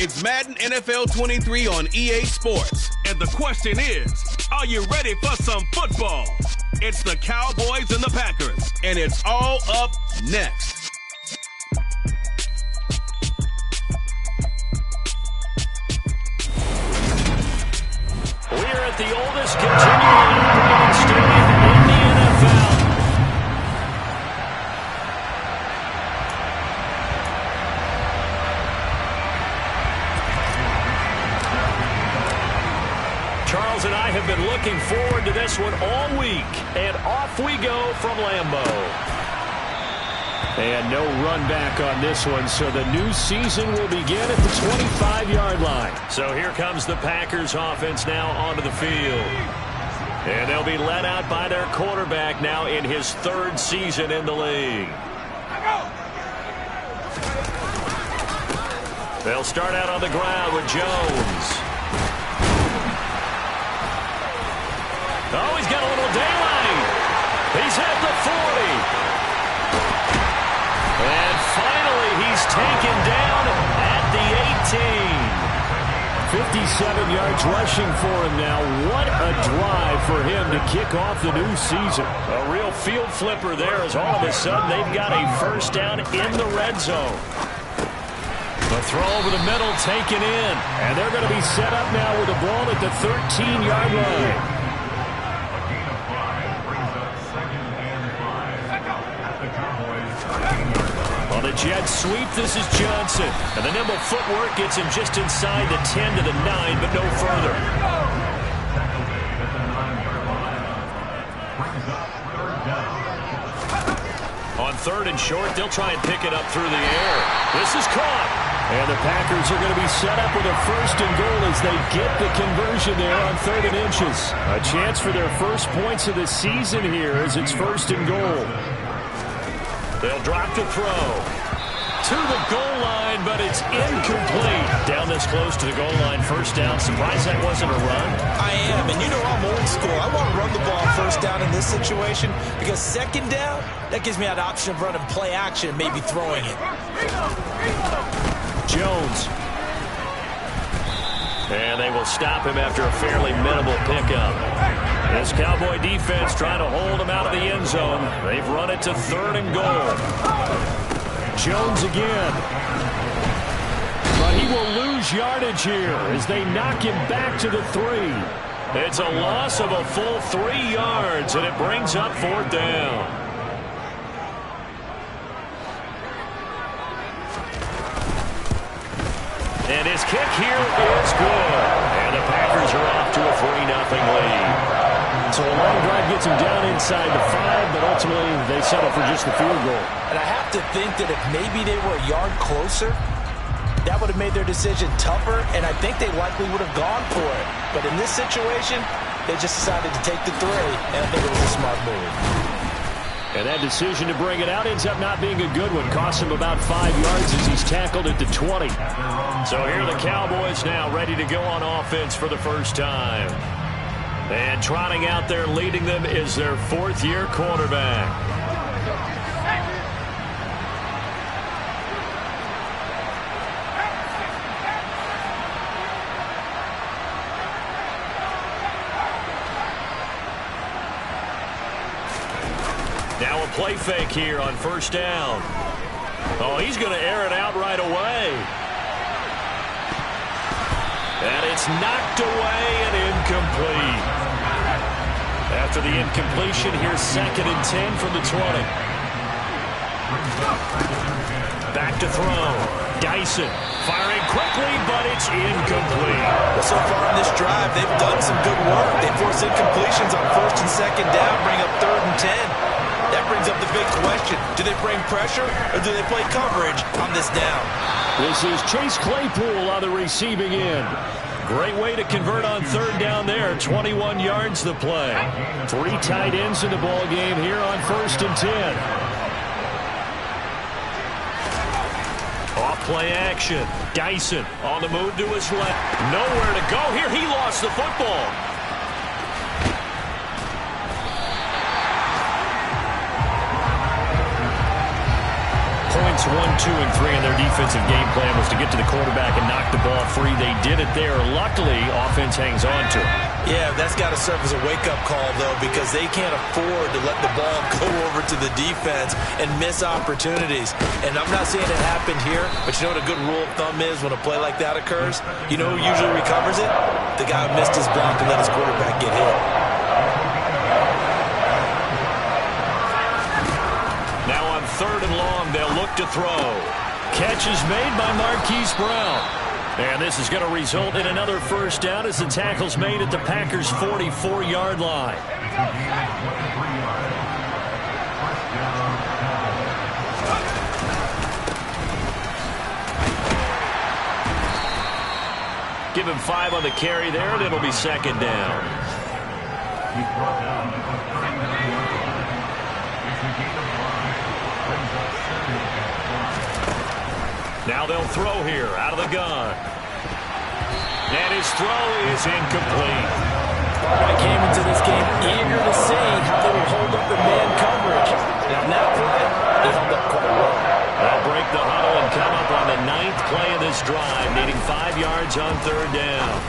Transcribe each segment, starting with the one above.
It's Madden NFL 23 on EA Sports. And the question is, are you ready for some football? It's the Cowboys and the Packers. And it's all up next. We're at the oldest continuing operating stadium in the NFL. Charles and I have been looking forward to this one all week. And off we go from Lambeau. And no run back on this one, so the new season will begin at the 25-yard line. So here comes the Packers offense now onto the field. And they'll be led out by their quarterback now in his third season in the league. They'll start out on the ground with Jones. Oh, he's got a little daylight. He's at the 40. And finally, he's taken down at the 18. 57 yards rushing for him now. What a drive for him to kick off the new season. A real field flipper there as all of a sudden they've got a first down in the red zone. The throw over the middle taken in. And they're going to be set up now with the ball at the 13-yard line. On the jet sweep, this is Johnson. And the nimble footwork gets him just inside the 10 to the 9, but no further. On third and short, they'll try and pick it up through the air. This is caught. And the Packers are going to be set up with a first and goal as they get the conversion there on 3rd and inches. A chance for their first points of the season here as it's 1st and goal. They'll drop to throw. To the goal line, but it's incomplete. Down this close to the goal line, first down. Surprised that wasn't a run. I am, and you know I'm old school. I want to run the ball first down in this situation because second down, that gives me that option of running play action, maybe throwing it. Jones. And they will stop him after a fairly minimal pickup. This Cowboy defense trying to hold him out of the end zone. They've run it to 3rd and goal. Jones again. But he will lose yardage here as they knock him back to the 3. It's a loss of a full 3 yards, and it brings up 4th down. And his kick here is good. And the Packers are off to a 3-0 lead. So a long drive gets him down inside the 5, but ultimately they settle for just the field goal. And I have to think that if maybe they were a yard closer, that would have made their decision tougher, and I think they likely would have gone for it. But in this situation, they just decided to take the 3, and I think it was a smart move. And that decision to bring it out ends up not being a good one. Costs him about 5 yards as he's tackled at the 20. So here are the Cowboys now ready to go on offense for the first time. And trotting out there leading them is their 4th-year quarterback. Now a play fake here on first down. Oh, he's going to air it out right away. And it's knocked away and incomplete. After the incompletion, here's 2nd and 10 from the 20. Back to throw. Dyson firing quickly, but it's incomplete. Well, so far in this drive, they've done some good work. They force incompletions on 1st and 2nd down, bring up 3rd and 10. That brings up the big question. Do they bring pressure or do they play coverage on this down? This is Chase Claypool on the receiving end. Great way to convert on 3rd down there. 21 yards the play. 3 tight ends in the ball game here on 1st and 10. Off play action. Dyson on the move to his left. Nowhere to go here. He lost the football. Giants 1, 2, and 3 in their defensive game plan was to get to the quarterback and knock the ball free. They did it there. Luckily, offense hangs on to it. Yeah, that's got to serve as a wake-up call, though, because they can't afford to let the ball go over to the defense and miss opportunities. And I'm not saying it happened here, but you know what a good rule of thumb is when a play like that occurs? You know who usually recovers it? The guy who missed his block and let his quarterback get hit. Now on 3rd and long, they'll look to throw. Catch is made by Marquise Brown. And this is going to result in another first down as the tackle's made at the Packers' 44-yard line. Give him 5 on the carry there, and it'll be 2nd down. Now they'll throw here out of the gun. And his throw is incomplete. I came into this game eager to see how they would hold up in man coverage. Now, on that play, they held up quite well. They'll break the huddle and come up on the 9th play of this drive, needing 5 yards on 3rd down.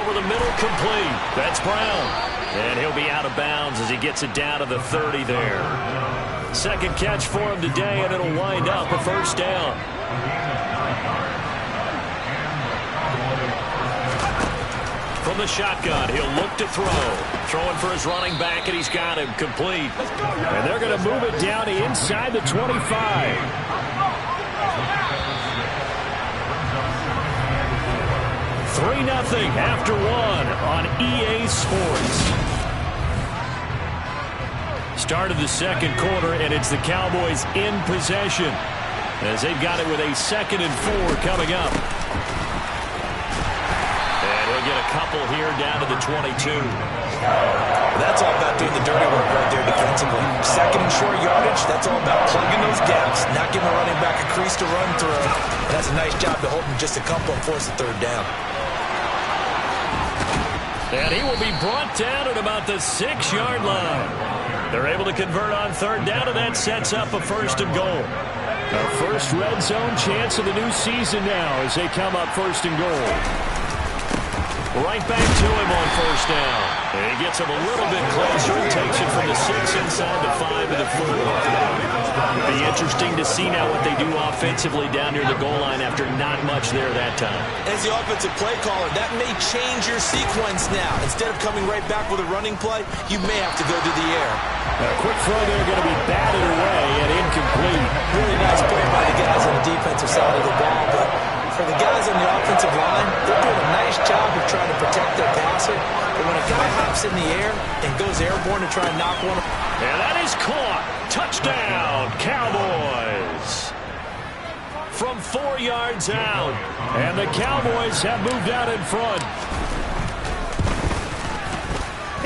Over the middle, complete. That's Brown. And he'll be out of bounds as he gets it down to the 30 there. 2nd catch for him today, and it'll wind up a first down. From the shotgun, he'll look to throw. Throwing for his running back, and he's got him complete. And they're going to move it down to inside the 25. 3-0 after 1 on EA Sports. Start of the 2nd quarter, and it's the Cowboys in possession as they've got it with a 2nd and 4 coming up. And he'll get a couple here down to the 22. That's all about doing the dirty work right there defensively. 2nd and short yardage, that's all about plugging those gaps, not giving the running back a crease to run through. And that's a nice job to hold him just a couple and force the 3rd down. And he will be brought down at about the 6-yard line. They're able to convert on 3rd down, and that sets up a 1st and goal. Our first red zone chance of the new season now as they come up 1st and goal. Right back to him on 1st down. And he gets him a little bit closer and takes it from the 6 inside the 5 to the 4. It'll be interesting to see now what they do offensively down near the goal line after not much there that time. As the offensive play caller, that may change your sequence now. Instead of coming right back with a running play, you may have to go to the air. A quick throw there going to be batted away and incomplete. Really nice play by the guys on the defensive side of the ball, but for the guys on the offensive line, they're doing a nice job of trying to protect their passer. But when a guy hops in the air and goes airborne to try and knock one, and that is caught. Touchdown, Cowboys. From 4 yards out, and the Cowboys have moved out in front.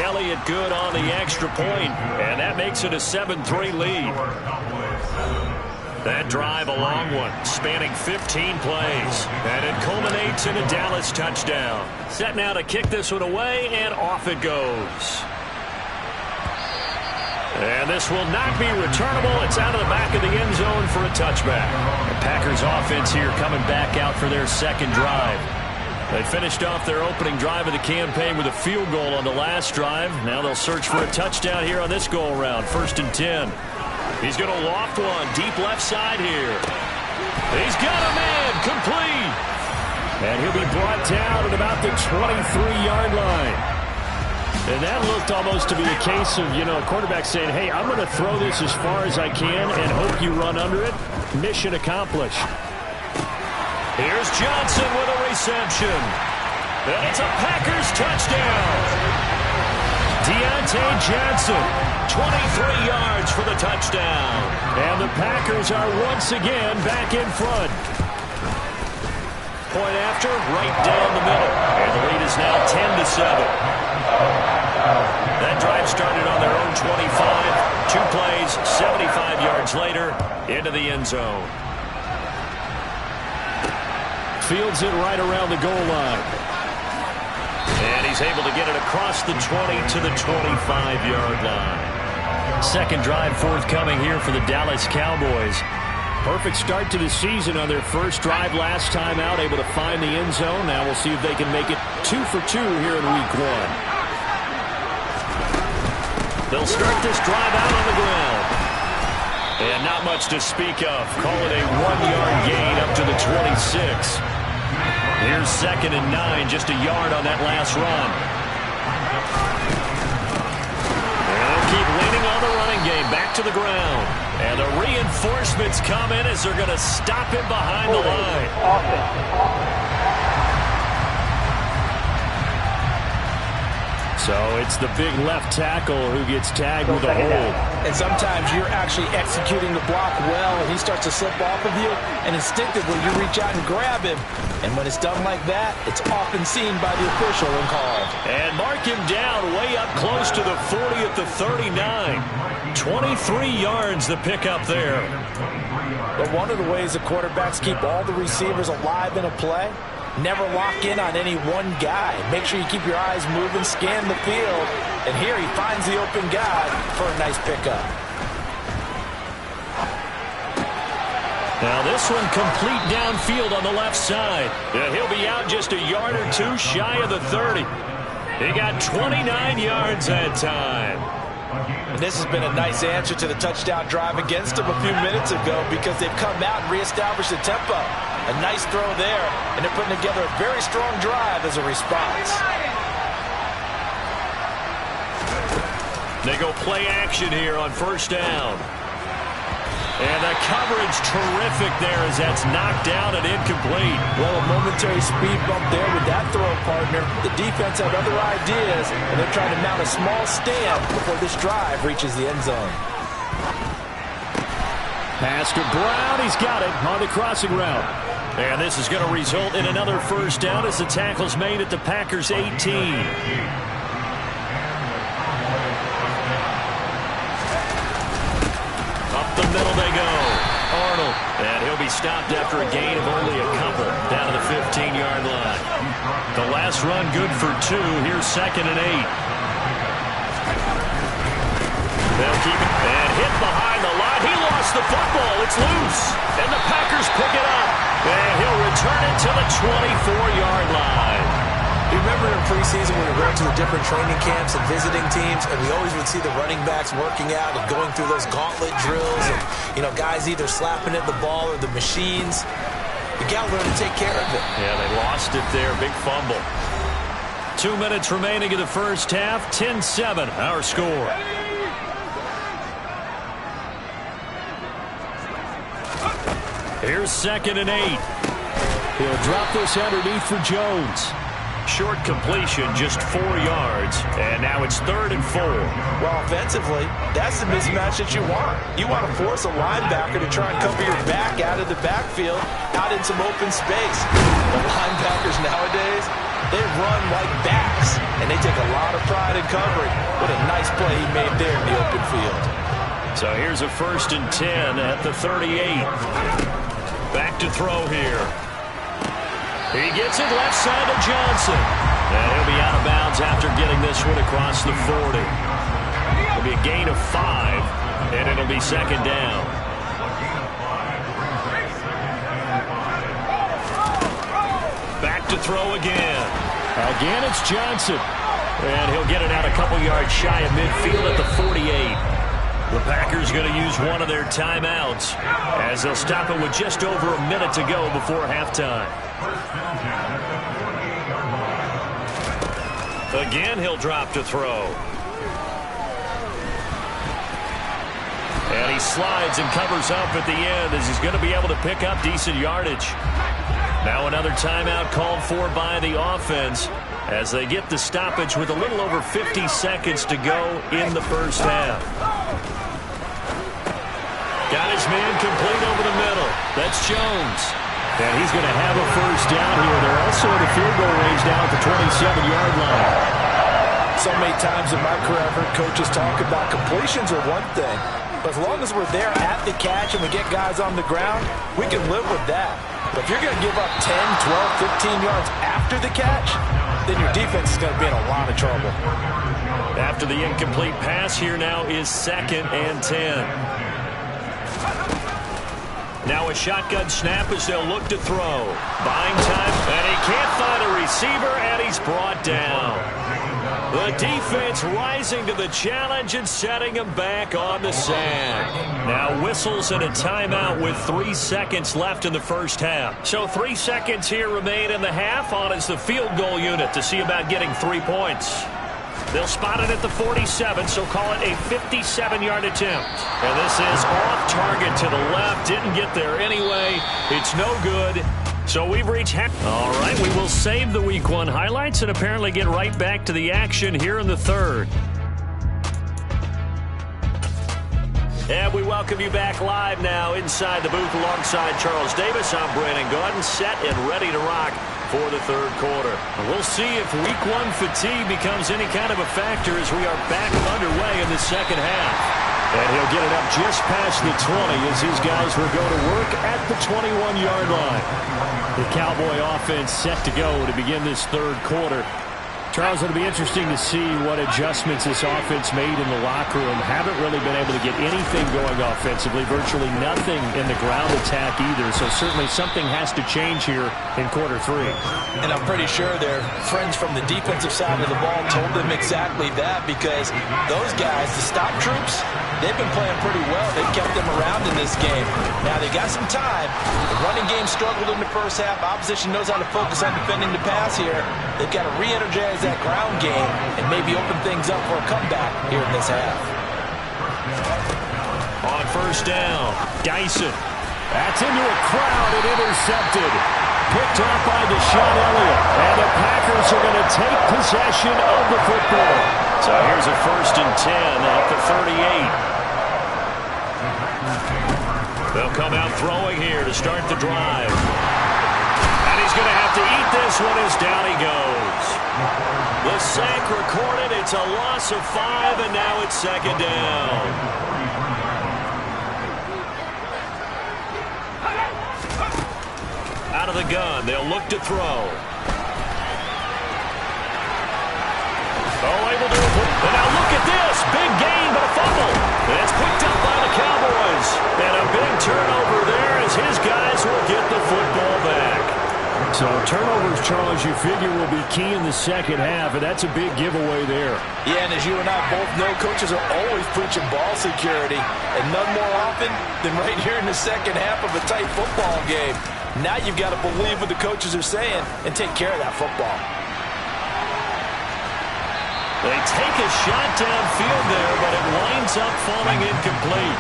Elliott good on the extra point, and that makes it a 7-3 lead. That drive a long one, spanning 15 plays, and it culminates in a Dallas touchdown. Set now to kick this one away, and off it goes. And this will not be returnable. It's out of the back of the end zone for a touchback. The Packers offense here coming back out for their 2nd drive. They finished off their opening drive of the campaign with a field goal on the last drive. Now they'll search for a touchdown here on this go-around. 1st and 10. He's going to loft one deep left side here. He's got a man complete. And he'll be brought down at about the 23-yard line. And that looked almost to be a case of, a quarterback saying, hey, I'm going to throw this as far as I can and hope you run under it. Mission accomplished. Here's Johnson with a reception. And it's a Packers touchdown. Deontay Johnson, 23 yards for the touchdown. And the Packers are once again back in front. Point after, right down the middle. And the lead is now 10-7. That drive started on their own 25. 2 plays, 75 yards later, into the end zone. Fields it right around the goal line. And he's able to get it across the 20 to the 25-yard line. 2nd drive forthcoming here for the Dallas Cowboys. Perfect start to the season on their first drive last time out, able to find the end zone. Now we'll see if they can make it 2 for 2 here in week 1. They'll start this drive out on the ground. And not much to speak of. Call it a 1-yard gain up to the 26. Here's 2nd and 9, just a yard on that last run. They'll keep leaning on the running game, back to the ground. And the reinforcements come in as they're going to stop him behind the line. So it's the big left tackle who gets tagged with a hold. And sometimes you're actually executing the block well, and he starts to slip off of you, and instinctively you reach out and grab him. And when it's done like that, it's often seen by the official and called. And mark him down way up close to the 40 at the 39. 23 yards to pick up there. But one of the ways the quarterbacks keep all the receivers alive in a play, never lock in on any one guy. Make sure you keep your eyes moving, scan the field. And here he finds the open guy for a nice pickup. Now this one complete downfield on the left side. He'll be out just a yard or two shy of the 30. He got 29 yards that time. And this has been a nice answer to the touchdown drive against them a few minutes ago, because they've come out and reestablished the tempo. A nice throw there, and they're putting together a very strong drive as a response. They go play action here on first down. And the coverage terrific there as that's knocked down and incomplete. Well, a momentary speed bump there with that throw, partner. The defense had other ideas, and they're trying to mount a small stand before this drive reaches the end zone. Pass to Brown. He's got it on the crossing route. And this is going to result in another first down as the tackle's made at the Packers' 18. Up the middle they go. Arnold. And he'll be stopped after a gain of only a couple down to the 15-yard line. The last run good for 2. Here's 2nd and 8. They'll keep it. And hit behind the line. He lost the football. It's loose. And the Packers pick it up. And he'll return it to the 24-yard line. You remember in preseason when we were going to the different training camps and visiting teams, and we always would see the running backs working out and going through those gauntlet drills, and, you know, guys either slapping at the ball or the machines. You got to learn to take care of it. Yeah, they lost it there. Big fumble. 2 minutes remaining in the first half. 10-7, our score. Here's 2nd and 8. He'll drop this underneath for Jones. Short completion, just 4 yards. And now it's 3rd and 4. Well, offensively, that's the mismatch that you want. You want to force a linebacker to try and cover your back out of the backfield, out in some open space. The linebackers nowadays, they run like backs, and they take a lot of pride in covering. What a nice play he made there in the open field. So here's a 1st and 10 at the 38. Back to throw here. He gets it left side to Johnson. And he'll be out of bounds after getting this one across the 40. It'll be a gain of 5, and it'll be 2nd down. Back to throw again. Again, it's Johnson. And he'll get it out a couple yards shy of midfield at the 48. The Packers going to use one of their timeouts as they'll stop it with just over a minute to go before halftime. Again, he'll drop to throw. And he slides and covers up at the end as he's going to be able to pick up decent yardage. Now another timeout called for by the offense as they get the stoppage with a little over 50 seconds to go in the first half. Got his man complete over the middle. That's Jones. And he's going to have a first down here. They're also in the field goal range now at the 27-yard line. So many times in my career, I've heard coaches talk about completions are one thing. But as long as we're there at the catch and we get guys on the ground, we can live with that. But if you're going to give up 10, 12, 15 yards after the catch, then your defense is going to be in a lot of trouble. After the incomplete pass, here now is 2nd and 10. Now a shotgun snap as they'll look to throw. Buying time, and he can't find a receiver, and he's brought down. The defense rising to the challenge and setting him back on the sand. Now whistles and a timeout with 3 seconds left in the first half. So 3 seconds here remain in the half on as the field goal unit to see about getting 3 points. They'll spot it at the 47, so call it a 57-yard attempt. And this is off target to the left. Didn't get there anyway. It's no good. So we've reached half. All right, we will save the Week 1 highlights and apparently get right back to the action here in the third. And we welcome you back live now inside the booth alongside Charles Davis. I'm Brandon Gaudin, set and ready to rock for the third quarter. We'll see if Week 1 fatigue becomes any kind of a factor as we are back underway in the second half. And he'll get it up just past the 20 as these guys will go to work at the 21-yard line. The Cowboy offense set to go to begin this third quarter. Charles, it'll be interesting to see what adjustments this offense made in the locker room. Haven't really been able to get anything going offensively, virtually nothing in the ground attack either. So certainly something has to change here in quarter 3. And I'm pretty sure their friends from the defensive side of the ball told them exactly that, because those guys, the stop troops, they've been playing pretty well. They've kept them around in this game. Now they got some time. The running game struggled in the first half. Opposition knows how to focus on defending the pass here. They've got to re-energize that ground game and maybe open things up for a comeback here in this half. On first down, Dyson. That's into a crowd and intercepted. Picked off by Deshaun Elliott. And the Packers are going to take possession of the football. So here's a 1st and 10 at the 38. They'll come out throwing here to start the drive. And he's going to have to eat this one as down he goes. The sack recorded. It's a loss of 5, and now it's second down. Out of the gun, they'll look to throw. Able to avoid. And now look at this. Big gain, but a fumble. That's picked up by the Cowboys. And a big turnover there as his guys will get the football back. So turnovers, Charles, you figure will be key in the second half, and that's a big giveaway there. Yeah, and as you and I both know, coaches are always preaching ball security, and none more often than right here in the second half of a tight football game. Now you've got to believe what the coaches are saying and take care of that football. They take a shot downfield there, but it winds up falling incomplete.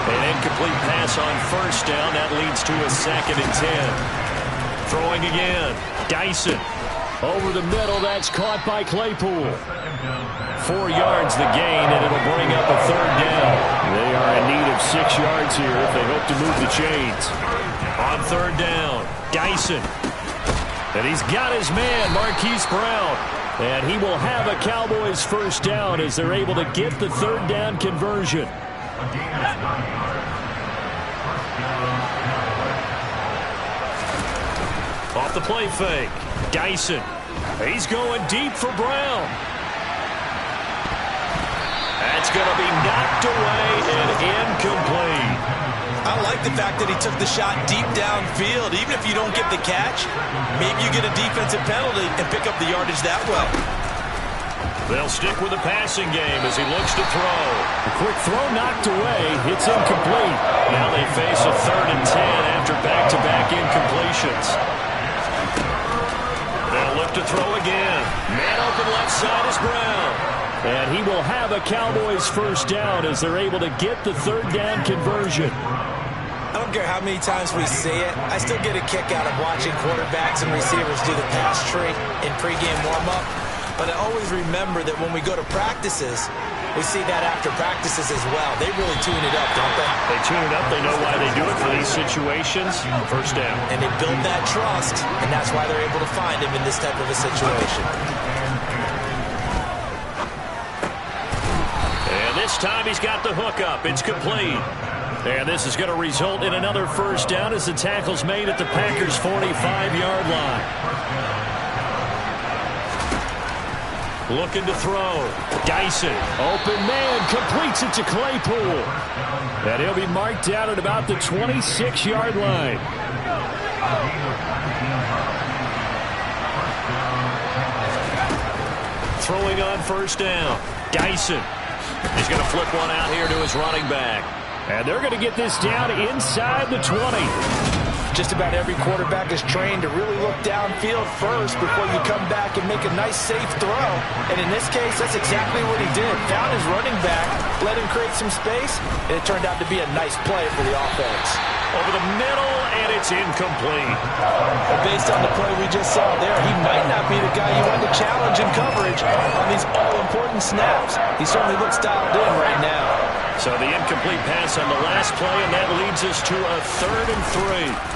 An incomplete pass on first down. That leads to a 2nd and 10. Throwing again. Dyson. Over the middle. That's caught by Claypool. 4 yards the gain, and it'll bring up a 3rd down. They are in need of 6 yards here if they hope to move the chains. On 3rd down, Dyson. And he's got his man, Marquise Brown. And he will have a Cowboys 1st down as they're able to get the 3rd down conversion. Off the play fake. Dyson. He's going deep for Brown. That's going to be knocked away and incomplete. I like the fact that he took the shot deep downfield. Even if you don't get the catch, maybe you get a defensive penalty and pick up the yardage that way. They'll stick with the passing game as he looks to throw. A quick throw knocked away. It's incomplete. Now they face a 3rd and 10 after back-to-back incompletions. They'll look to throw again. Man open left side is Brown. And he will have a Cowboys 1st down as they're able to get the 3rd down conversion. I don't care how many times we see it. I still get a kick out of watching quarterbacks and receivers do the pass tree in pregame warm-up. But I always remember that when we go to practices, we see that after practices as well. They really tune it up, don't they? They tune it up. They know why they do it for these situations. 1st down. And they build that trust, and that's why they're able to find him in this type of a situation. And this time he's got the hook up. It's complete. And this is going to result in another 1st down as the tackle's made at the Packers' 45-yard line. Looking to throw. Dyson. Open man. Completes it to Claypool. And he'll be marked down at about the 26-yard line. Throwing on first down. Dyson. He's going to flip one out here to his running back. And they're going to get this down inside the 20. Just about every quarterback is trained to really look downfield first before you come back and make a nice, safe throw. And in this case, that's exactly what he did. Found his running back, let him create some space, and it turned out to be a nice play for the offense. Over the middle, and it's incomplete. But based on the play we just saw there, he might not be the guy you want to challenge in coverage on these all-important snaps. He certainly looks dialed in right now. So the incomplete pass on the last play, and that leads us to a 3rd and 3.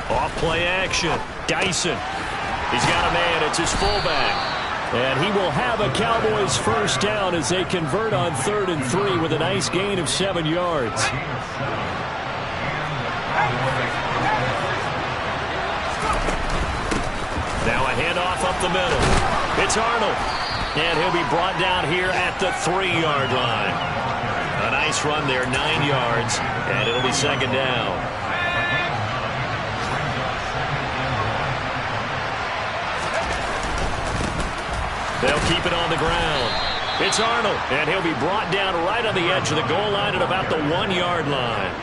Off play action. Dyson. He's got a man. It's his fullback. And he will have a Cowboys first down as they convert on 3rd and 3 with a nice gain of 7 yards. Now a handoff up the middle. It's Arnold. And he'll be brought down here at the 3-yard line. A nice run there, 9 yards. And it'll be 2nd down. They'll keep it on the ground. It's Arnold, and he'll be brought down right on the edge of the goal line at about the 1-yard line.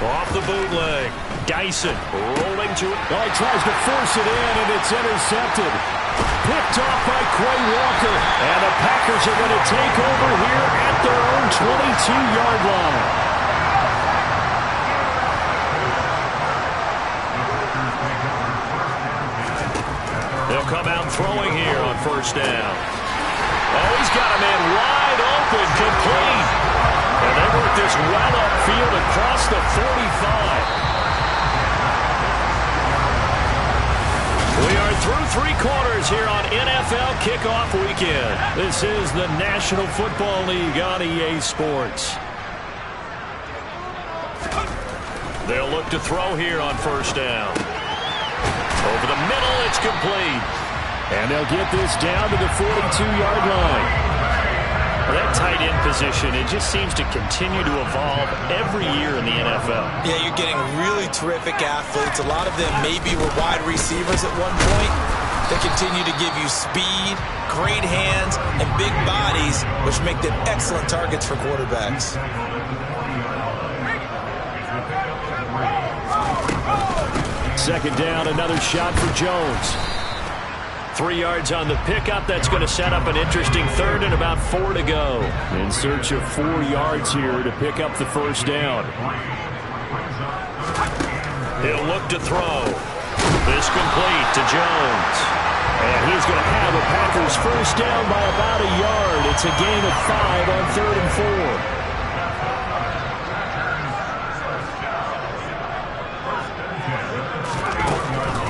Off the bootleg. Dyson rolling to it. Oh, he tries to force it in, and it's intercepted. Picked off by Quay Walker. And the Packers are going to take over here at their own 22-yard line. They'll come out throwing here on first down. Oh, he's got a man wide open, complete. And they work this well upfield across the 45. We are through 3 quarters here on NFL Kickoff Weekend. This is the National Football League on EA Sports. They'll look to throw here on first down. Over the middle, it's complete. And they'll get this down to the 42-yard line. Well, that tight end position, it just seems to continue to evolve every year in the NFL. Yeah, you're getting really terrific athletes. A lot of them maybe were wide receivers at one point. They continue to give you speed, great hands, and big bodies, which make them excellent targets for quarterbacks. Second down, another shot for Jones. 3 yards on the pickup. That's going to set up an interesting 3rd and about 4 to go. In search of 4 yards here to pick up the first down. He'll look to throw. This complete to Jones. And he's going to have a Packers first down by about a yard. It's a gain of 5 on 3rd and 4.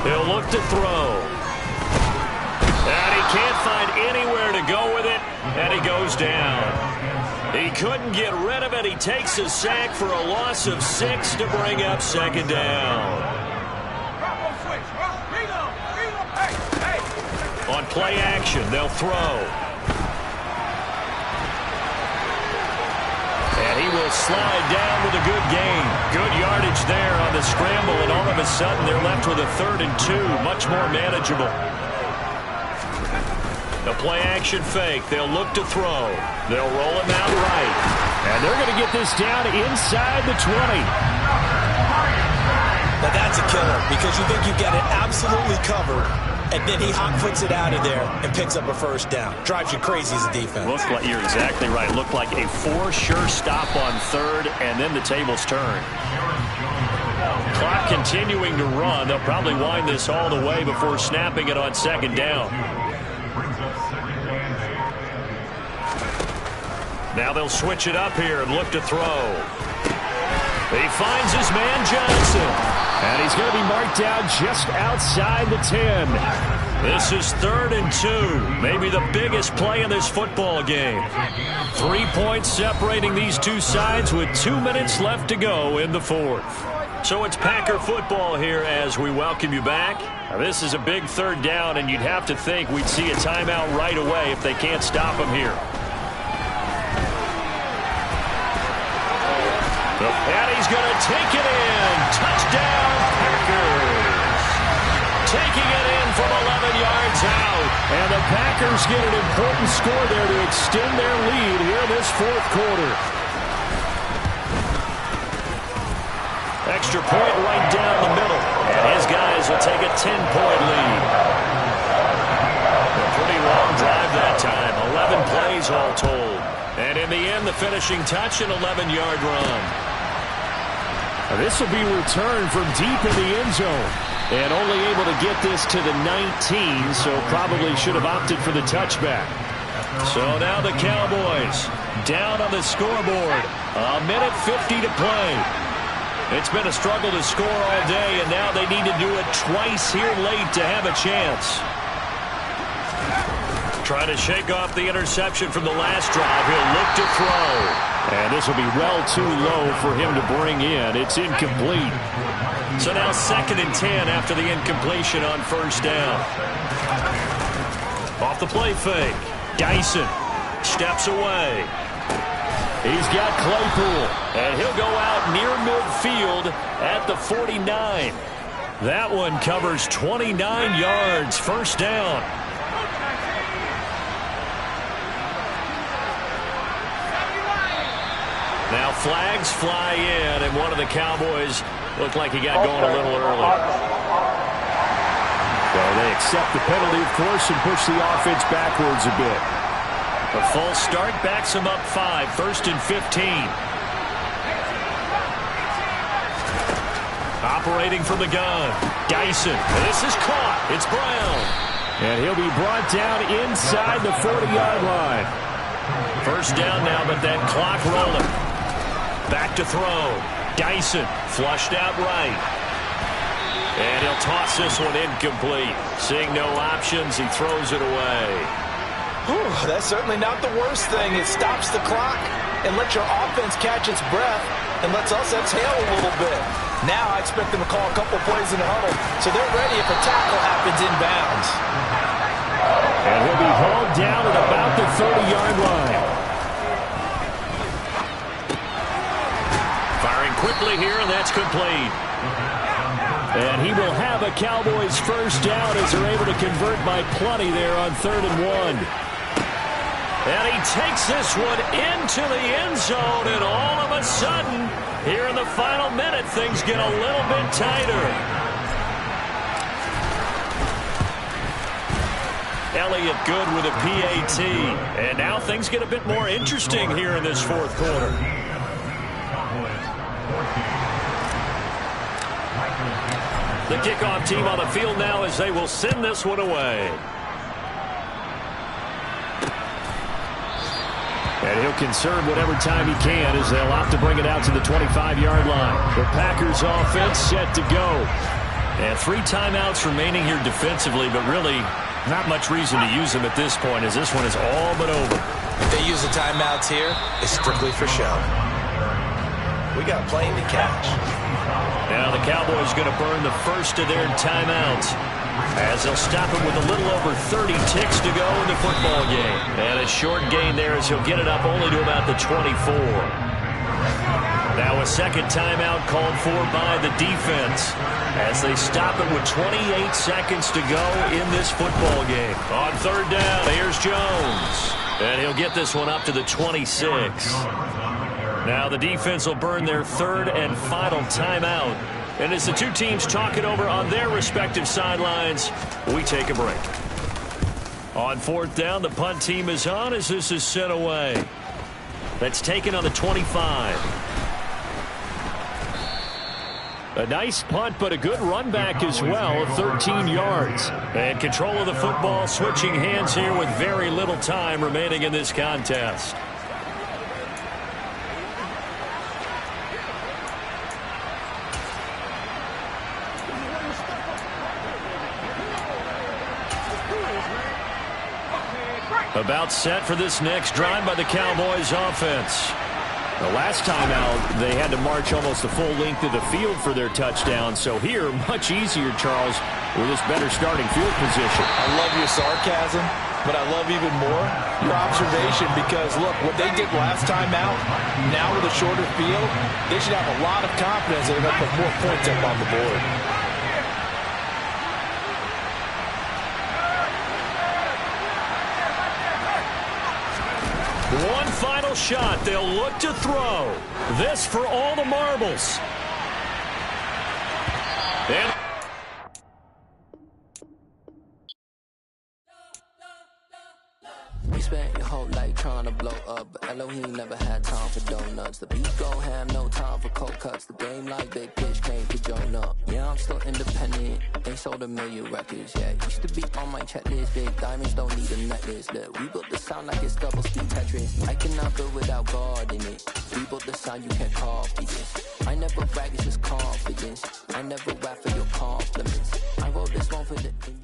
He'll look to throw. And he can't find anywhere to go with it, and he goes down. He couldn't get rid of it. He takes a sack for a loss of 6 to bring up 2nd down. On play action, they'll throw. And he will slide down with a good gain. Good yardage there on the scramble, and all of a sudden they're left with a 3rd and 2, much more manageable. The play-action fake. They'll look to throw. They'll roll him out right. And they're going to get this down inside the 20. Now that's a killer because you think you've got it absolutely covered, and then he hot-foots it out of there and picks up a first down. Drives you crazy as a defense. Looked like, you're exactly right. Looked like a for-sure stop on 3rd, and then the tables turn. Clock continuing to run. They'll probably wind this all the way before snapping it on 2nd down. Now they'll switch it up here and look to throw. He finds his man Johnson. And he's going to be marked down just outside the 10. This is 3rd and 2. Maybe the biggest play in this football game. 3 points separating these two sides with 2 minutes left to go in the 4th. So it's Packer football here as we welcome you back. Now, this is a big 3rd down, and you'd have to think we'd see a timeout right away if they can't stop him here. And he's going to take it in. Touchdown, Packers. Taking it in from 11 yards out. And the Packers get an important score there to extend their lead here in this 4th quarter. Extra point right down the middle. And his guys will take a 10-point lead. A pretty long drive that time. 11 plays all told. And in the end, the finishing touch, an 11-yard run. This will be returned from deep in the end zone. And only able to get this to the 19, so probably should have opted for the touchback. So now the Cowboys down on the scoreboard. 1:50 to play. It's been a struggle to score all day, and now they need to do it twice here late to have a chance. Trying to shake off the interception from the last drive. He'll look to throw. And this will be well too low for him to bring in. It's incomplete. So now 2nd and 10 after the incompletion on 1st down. Off the play fake. Dyson steps away. He's got Claypool. And he'll go out near midfield at the 49. That one covers 29 yards. 1st down. Now flags fly in, and one of the Cowboys looked like he got going a little early. Well, they accept the penalty, of course, and push the offense backwards a bit. A false start backs him up 5, 1st and 15. Operating from the gun, Dyson. This is caught. It's Brown. And he'll be brought down inside the 40-yard line. 1st down now, but that clock rolling. Back to throw. Dyson flushed out right. And he'll toss this one incomplete. Seeing no options, he throws it away. Whew, that's certainly not the worst thing. It stops the clock and lets your offense catch its breath and lets us exhale a little bit. Now I expect them to call a couple plays in the huddle so they're ready if a tackle happens inbounds. And he'll be hauled down at about the 30-yard line. Firing quickly here, and that's complete. And he will have a Cowboys 1st down as they're able to convert by plenty there on 3rd and 1. And he takes this one into the end zone, and all of a sudden, here in the final minute, things get a little bit tighter. Elliott good with a PAT. And now things get a bit more interesting here in this 4th quarter. The kickoff team on the field now as they will send this one away. And he'll conserve whatever time he can as they'll opt to bring it out to the 25-yard line. The Packers offense set to go. And 3 timeouts remaining here defensively, but really not much reason to use them at this point as this one is all but over. If they use the timeouts here, it's strictly for show. We got playing to catch. Now the Cowboys going to burn the first of their timeouts as they'll stop it with a little over 30 ticks to go in the football game. And a short gain there as he'll get it up only to about the 24. Now a second timeout called for by the defense as they stop it with 28 seconds to go in this football game. On 3rd down, here's Jones. And he'll get this one up to the 26. Now the defense will burn their 3rd and final timeout. And as the two teams talk it over on their respective sidelines, we take a break. On 4th down, the punt team is on as this is sent away. That's taken on the 25. A nice punt, but a good run back as well, 13 yards. And control of the football switching hands here with very little time remaining in this contest. About set for this next drive by the Cowboys offense. The last time out, they had to march almost the full length of the field for their touchdown. So here, much easier, Charles, with this better starting field position. I love your sarcasm, but I love even more your observation because, look, what they did last time out, now with a shorter field, they should have a lot of confidence that they're going to put more points up on the board. One final shot. They'll look to throw. This for all the marbles. And we spent your whole life trying to blow up, but Elohim never had time for donuts. The beat gon' have no time for cold cuts. The game like Big Pitch came to join up. Yeah, I'm still independent. They sold 1 million records. Yeah, used to be on my checklist. Big diamonds don't need a necklace. Look, we built the sound like it's double speed Tetris. I cannot build without God in it. We built the sound, you can't copy this. I never brag, it's just confidence. I never rap for your compliments. I wrote this one for the indie.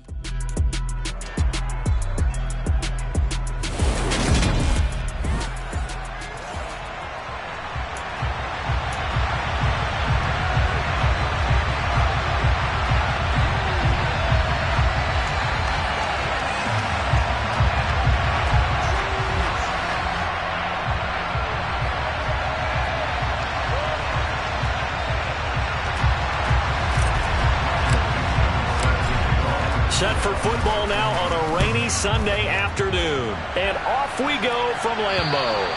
Set for football now on a rainy Sunday afternoon. And off we go from Lambeau.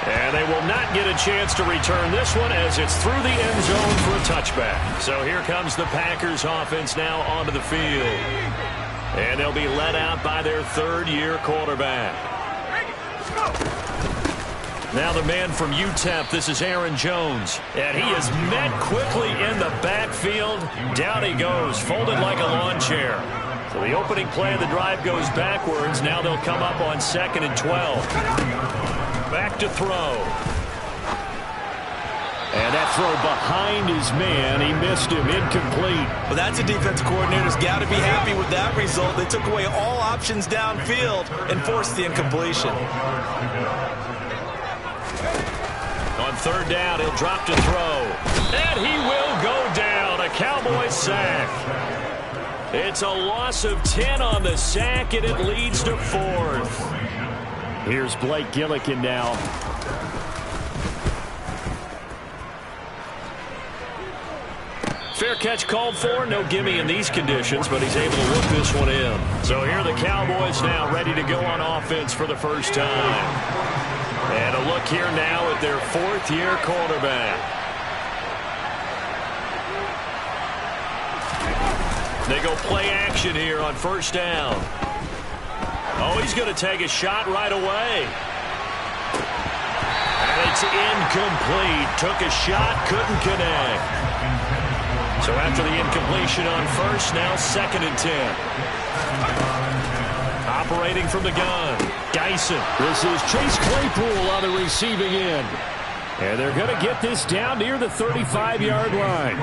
And they will not get a chance to return this one as it's through the end zone for a touchback. So here comes the Packers offense now onto the field. And they'll be led out by their third-year quarterback. Now the man from UTEP, this is Aaron Jones. And he is met quickly in the backfield. Down he goes, folded like a lawn chair. So the opening play of the drive goes backwards. Now they'll come up on 2nd and 12. Back to throw. And that throw behind his man. He missed him. Incomplete. Well, that's a defensive coordinator's got to be happy with that result. They took away all options downfield and forced the incompletion. On 3rd down, he'll drop to throw. And he will go down. A Cowboys sack. It's a loss of 10 on the sack, and it leads to 4th. Here's Blake Gillikin now. Fair catch called for. No gimme in these conditions, but he's able to look this one in. So here are the Cowboys now ready to go on offense for the first time. And a look here now at their 4th-year quarterback. They go play action here on 1st down. Oh, he's going to take a shot right away. And it's incomplete. Took a shot, couldn't connect. So after the incompletion on 1st, now 2nd and 10. Operating from the gun, Dyson. This is Chase Claypool on the receiving end. And they're going to get this down near the 35-yard line.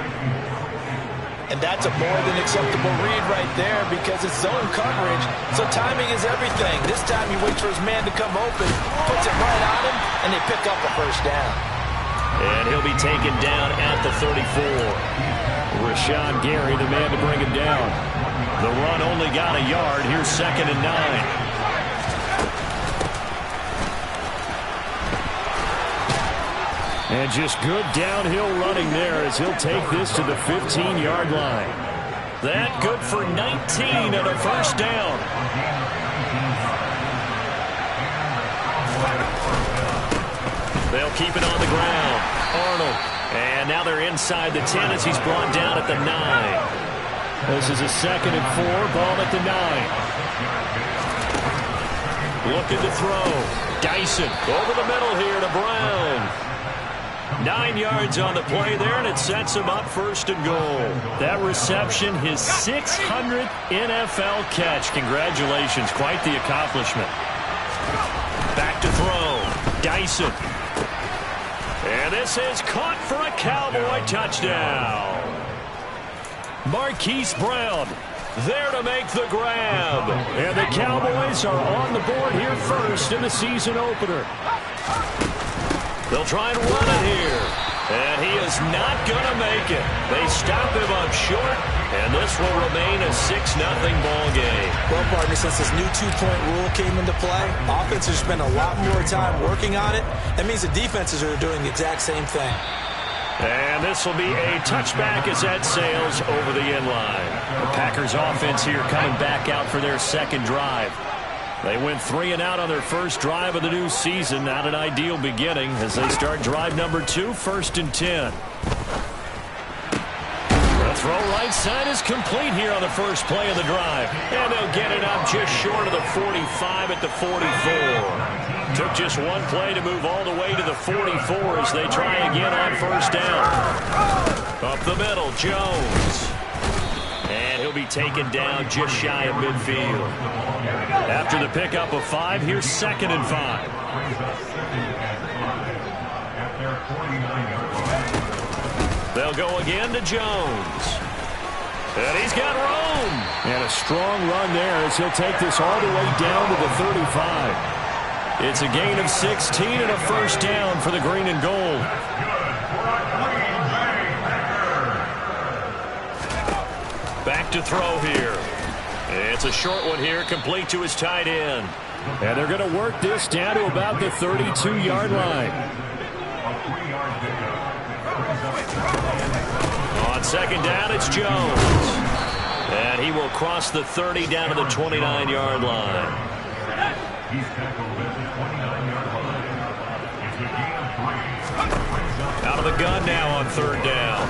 And that's a more than acceptable read right there because it's zone coverage, so timing is everything. This time he waits for his man to come open, puts it right on him, and they pick up a 1st down. And he'll be taken down at the 34. Rashawn Gary, the man to bring him down. The run only got a yard. Here's 2nd and 9. And just good downhill running there as he'll take this to the 15-yard line. That good for 19 and a 1st down. They'll keep it on the ground. Arnold. And now they're inside the 10 as he's brought down at the 9. This is a 2nd and 4. Ball at the 9. Looking to throw. Dyson over the middle here to Brown. 9 yards on the play there, and it sets him up 1st and goal. That reception, his 600th NFL catch. Congratulations. Quite the accomplishment. Back to throw. Dyson. And this is caught for a Cowboy touchdown. Marquise Brown There to make the grab. And the Cowboys are on the board here first in the season opener. They'll try and run it here. And he is not going to make it. They stop him up short, and this will remain a 6-0 ball game. Well, partner, since this new two-point rule came into play, offenses spend a lot more time working on it. That means the defenses are doing the exact same thing. And this will be a touchback as that sails over the end line. The Packers offense here coming back out for their second drive. They went 3 and out on their first drive of the new season. Not an ideal beginning as they start drive number 2, 1st and 10. The throw right side is complete here on the first play of the drive. And they'll get it up just short of the 45 at the 44. Took just one play to move all the way to the 44 as they try again on first down. Up the middle, Jones. And he'll be taken down just shy of midfield. After the pickup of 5, here's 2nd and 5. They'll go again to Jones. And he's got room. And a strong run there as he'll take this all the way down to the 35. It's a gain of 16 and a first down for the green and gold. Back to throw here. It's a short one here, complete to his tight end. And they're going to work this down to about the 32-yard line. On second down, it's Jones. And he will cross the 30 down to the 29-yard line. Out of the gun now on 3rd down.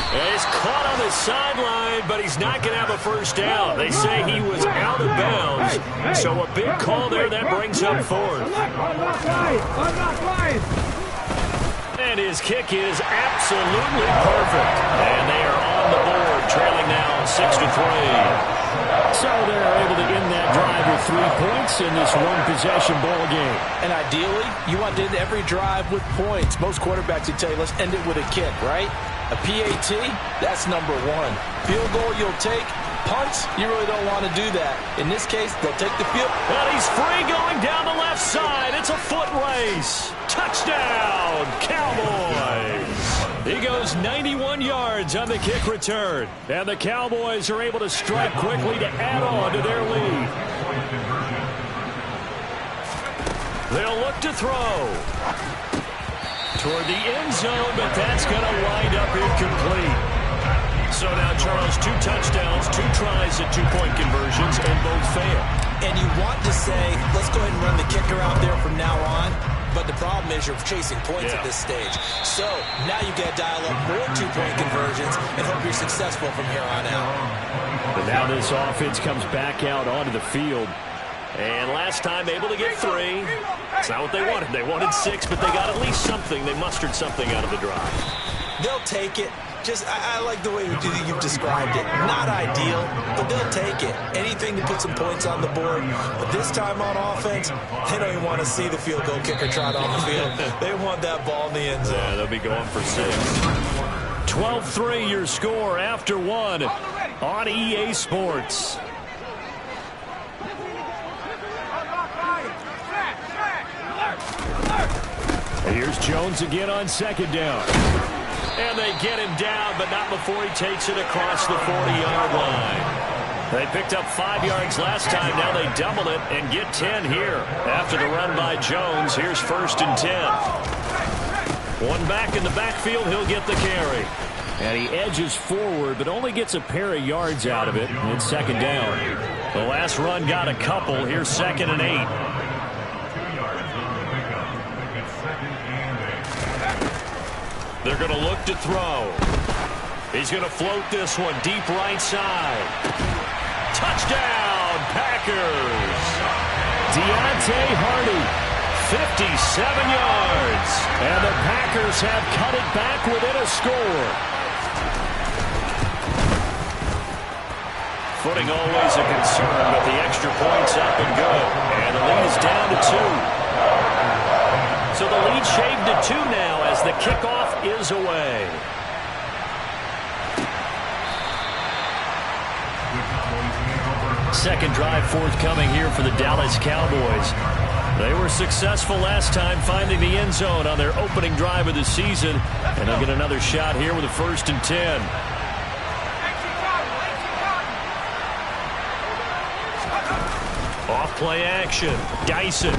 And he's caught on the sideline, but he's not going to have a first down. They say he was out of bounds, so a big call there that brings up 4th. And his kick is absolutely perfect. And they are on the board, trailing now 6-3. So they're able to end that drive with 3 points in this one-possession ball game. And ideally, you want to end every drive with points. Most quarterbacks would tell you, let's end it with a kick, right? A PAT, that's number 1. Field goal you'll take. Punts, you really don't want to do that. In this case, they'll take the field. And he's free going down the left side. It's a foot race. Touchdown, Cowboys. He goes 91 yards on the kick return. And the Cowboys are able to strike quickly to add on to their lead. They'll look to throw toward the end zone, but that's going to wind up incomplete. So now, Charles, 2 touchdowns, 2 tries at 2-point conversions, and both fail. And you want to say, let's go ahead and run the kicker out there from now on. But the problem is you're chasing points at this stage. So now you got to dial up more 2-point conversions and hope you're successful from here on out. But now this offense comes back out onto the field. And last time able to get 3. That's not what they wanted. They wanted 6, but they got at least something. They mustered something out of the drive. They'll take it. I like the way you've described it. Not ideal, but they'll take it. Anything to put some points on the board. But this time on offense, they don't even want to see the field goal kicker trot on the field. They want that ball in the end zone. Yeah, they'll be going for 6. 12-3 your score after 1 on EA Sports. Here's Jones again on second down. And they get him down, but not before he takes it across the 40-yard line. They picked up 5 yards last time. Now they double it and get 10 here. After the run by Jones, here's 1st and 10. One back in the backfield, he'll get the carry. And he edges forward, but only gets a pair of yards out of it. It's 2nd down. The last run got a couple. Here's 2nd and 8. They're going to look to throw. He's going to float this one deep right side. Touchdown, Packers. Deontay Hardy, 57 yards. And the Packers have cut it back within a score. Footing always a concern, but the extra point's up and good. And the lead is down to 2. So the lead shaved to 2 now as the kickoff is away. second drive forthcoming here for the Dallas Cowboys. They were successful last time finding the end zone on their opening drive of the season, and they'll get another shot here with a 1st and 10. Off play action. Dyson.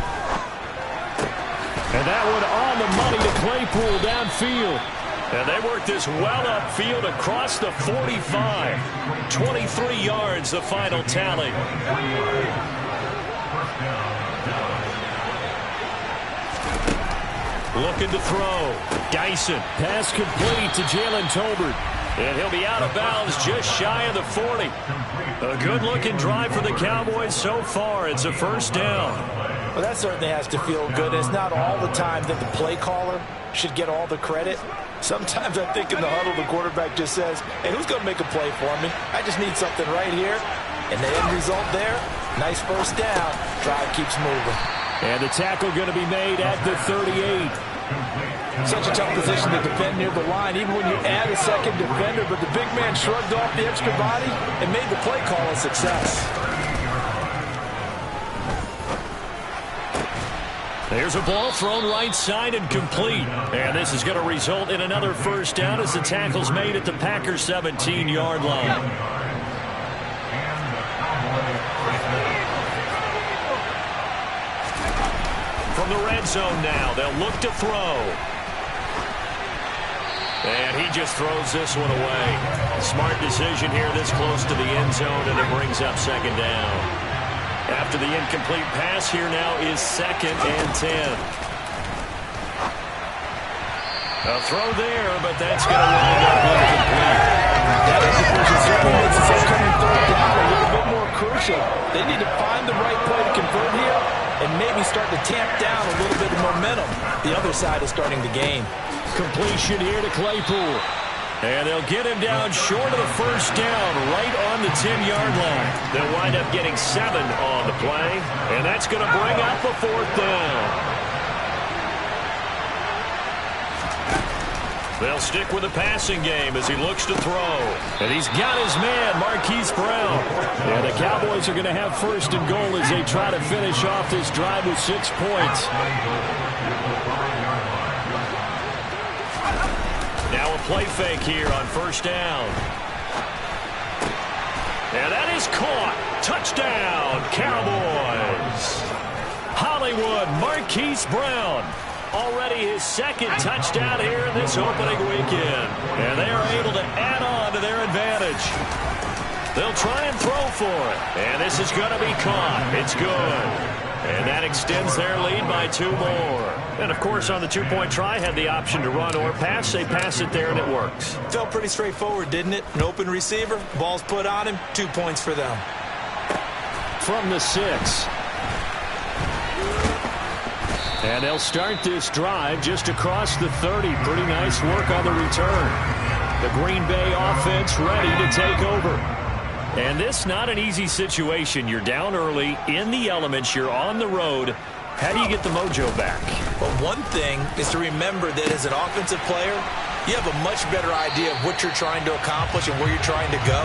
And that one on the money to Claypool downfield. And they work this well upfield across the 45. 23 yards, the final tally. Looking to throw. Dyson. Pass complete to Jalen Tolbert. And he'll be out of bounds just shy of the 40. A good-looking drive for the Cowboys so far. It's a 1st down. Well, that certainly has to feel good. It's not all the time that the play caller should get all the credit. Sometimes I think in the huddle the quarterback just says, hey, who's going to make a play for me? I just need something right here. And the end result there, nice 1st down. Drive keeps moving. And the tackle going to be made at the 38. Such a tough position to defend near the line, even when you add a second defender, but the big man shrugged off the extra body and made the play call a success. There's a ball thrown right side and complete. And this is going to result in another 1st down as the tackle's made at the Packers' 17-yard line. From the red zone now, they'll look to throw. And he just throws this one away. Smart decision here this close to the end zone, and it brings up 2nd down. After the incomplete pass, here now is 2nd and 10. A throw there, but that's going to wind up incomplete. That execution certainly makes this upcoming 3rd down a little bit more crucial. They need to find the right play to convert here and maybe start to tamp down a little bit of momentum. The other side is starting to gain. Completion here to Claypool. And they'll get him down short of the 1st down, right on the 10-yard line. They'll wind up getting 7 on the play, and that's going to bring up the 4th down. They'll stick with the passing game as he looks to throw. And he's got his man, Marquise Brown. And the Cowboys are going to have 1st and goal as they try to finish off this drive with 6 points. Now a play fake here on 1st down. And that is caught. Touchdown, Cowboys. Hollywood, Marquise Brown. Already his 2nd touchdown here in this opening weekend. And they are able to add on to their advantage. They'll try and throw for it. And this is going to be caught. It's good. And that extends their lead by 2 more. And, of course, on the 2-point try, had the option to run or pass. They pass it there, and it works. Felt pretty straightforward, didn't it? An open receiver, ball's put on him, 2 points for them. From the 6. And they'll start this drive just across the 30. Pretty nice work on the return. The Green Bay offense ready to take over. And this not an easy situation. You're down early, in the elements, you're on the road. How do you get the mojo back? Well, one thing is to remember that as an offensive player, you have a much better idea of what you're trying to accomplish and where you're trying to go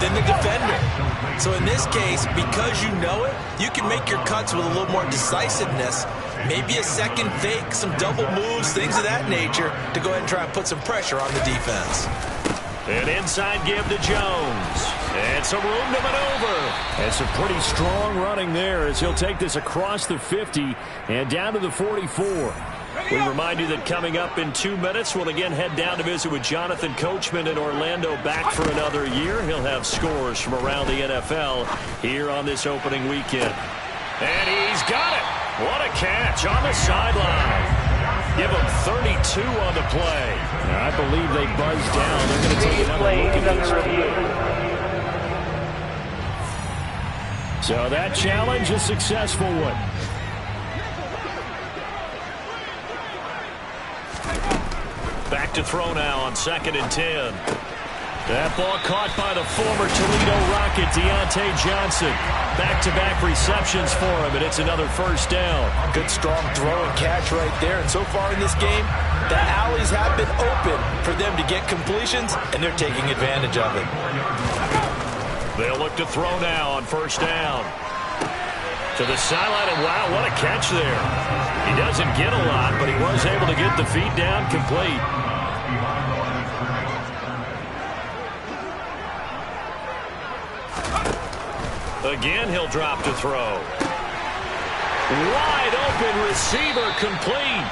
than the defender. So in this case, because you know it, you can make your cuts with a little more decisiveness. Maybe a second fake, some double moves, things of that nature to go ahead and try and put some pressure on the defense. An inside give to Jones. And some room to maneuver. And some pretty strong running there as he'll take this across the 50 and down to the 44. We remind you that coming up in 2 minutes, we'll again head down to visit with Jonathan Coachman in Orlando, back for another year. He'll have scores from around the NFL here on this opening weekend. And he's got it. What a catch on the sideline. Give him 32 on the play. I believe they buzzed down. They're going to take another look at this. So that challenge, a successful one. Back to throw now on 2nd and 10. That ball caught by the former Toledo Rocket, Deontay Johnson. Back-to-back receptions for him, and it's another 1st down. Good, strong throw and catch right there. And so far in this game, the alleys have been open for them to get completions, and they're taking advantage of it. They'll look to throw now on first down. To the sideline, and wow, what a catch there. He doesn't get a lot, but he was able to get the feet down complete. Again, he'll drop to throw. Wide open receiver complete.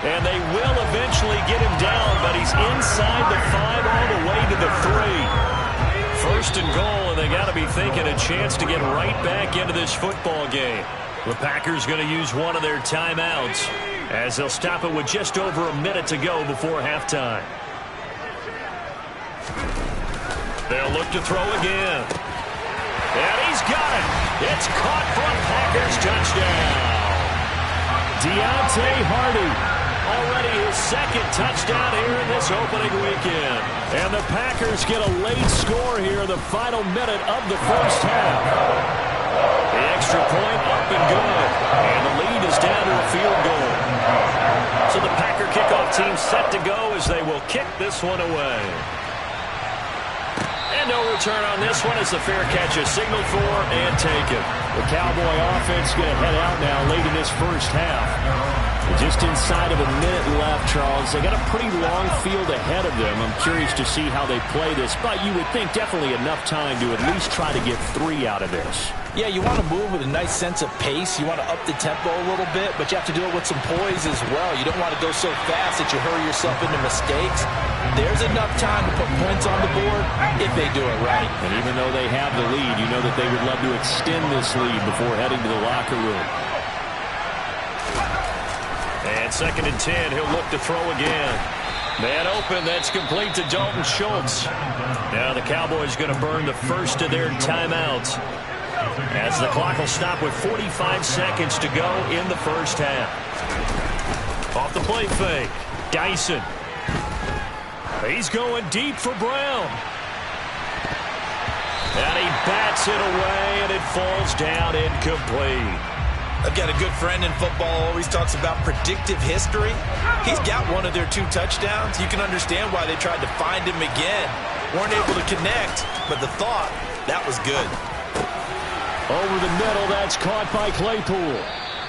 And they will eventually get him down, but he's inside the 5 all the way to the 3. First and goal, and they got to be thinking a chance to get right back into this football game. The Packers going to use one of their timeouts as they'll stop it with just over a minute to go before halftime. They'll look to throw again. And he's got it. It's caught for a Packers touchdown. Deontay Hardy. Already his second touchdown here in this opening weekend. And the Packers get a late score here in the final minute of the first half. The extra point up and good. And the lead is down to a field goal. So the Packer kickoff team set to go as they will kick this one away. And no return on this one as the fair catch is signaled for and taken. The Cowboy offense going to head out now late in this first half. Just inside of a minute left, Charles. They got a pretty long field ahead of them. I'm curious to see how they play this, but you would think definitely enough time to at least try to get 3 out of this. Yeah, you want to move with a nice sense of pace. You want to up the tempo a little bit, but you have to do it with some poise as well. You don't want to go so fast that you hurry yourself into mistakes. There's enough time to put points on the board if they do it right. And even though they have the lead, you know that they would love to extend this lead before heading to the locker room. And 2nd and 10, he'll look to throw again. Man open, that's complete to Dalton Schultz. Now the Cowboys going to burn the first of their timeouts as the clock will stop with 45 seconds to go in the first half. Off the play fake, Dyson. He's going deep for Brown. And he bats it away, and it falls down incomplete. I've got a good friend in football, always talks about predictive history. He's got one of their 2 touchdowns. You can understand why they tried to find him again. Weren't able to connect, but the thought, that was good. Over the middle, that's caught by Claypool.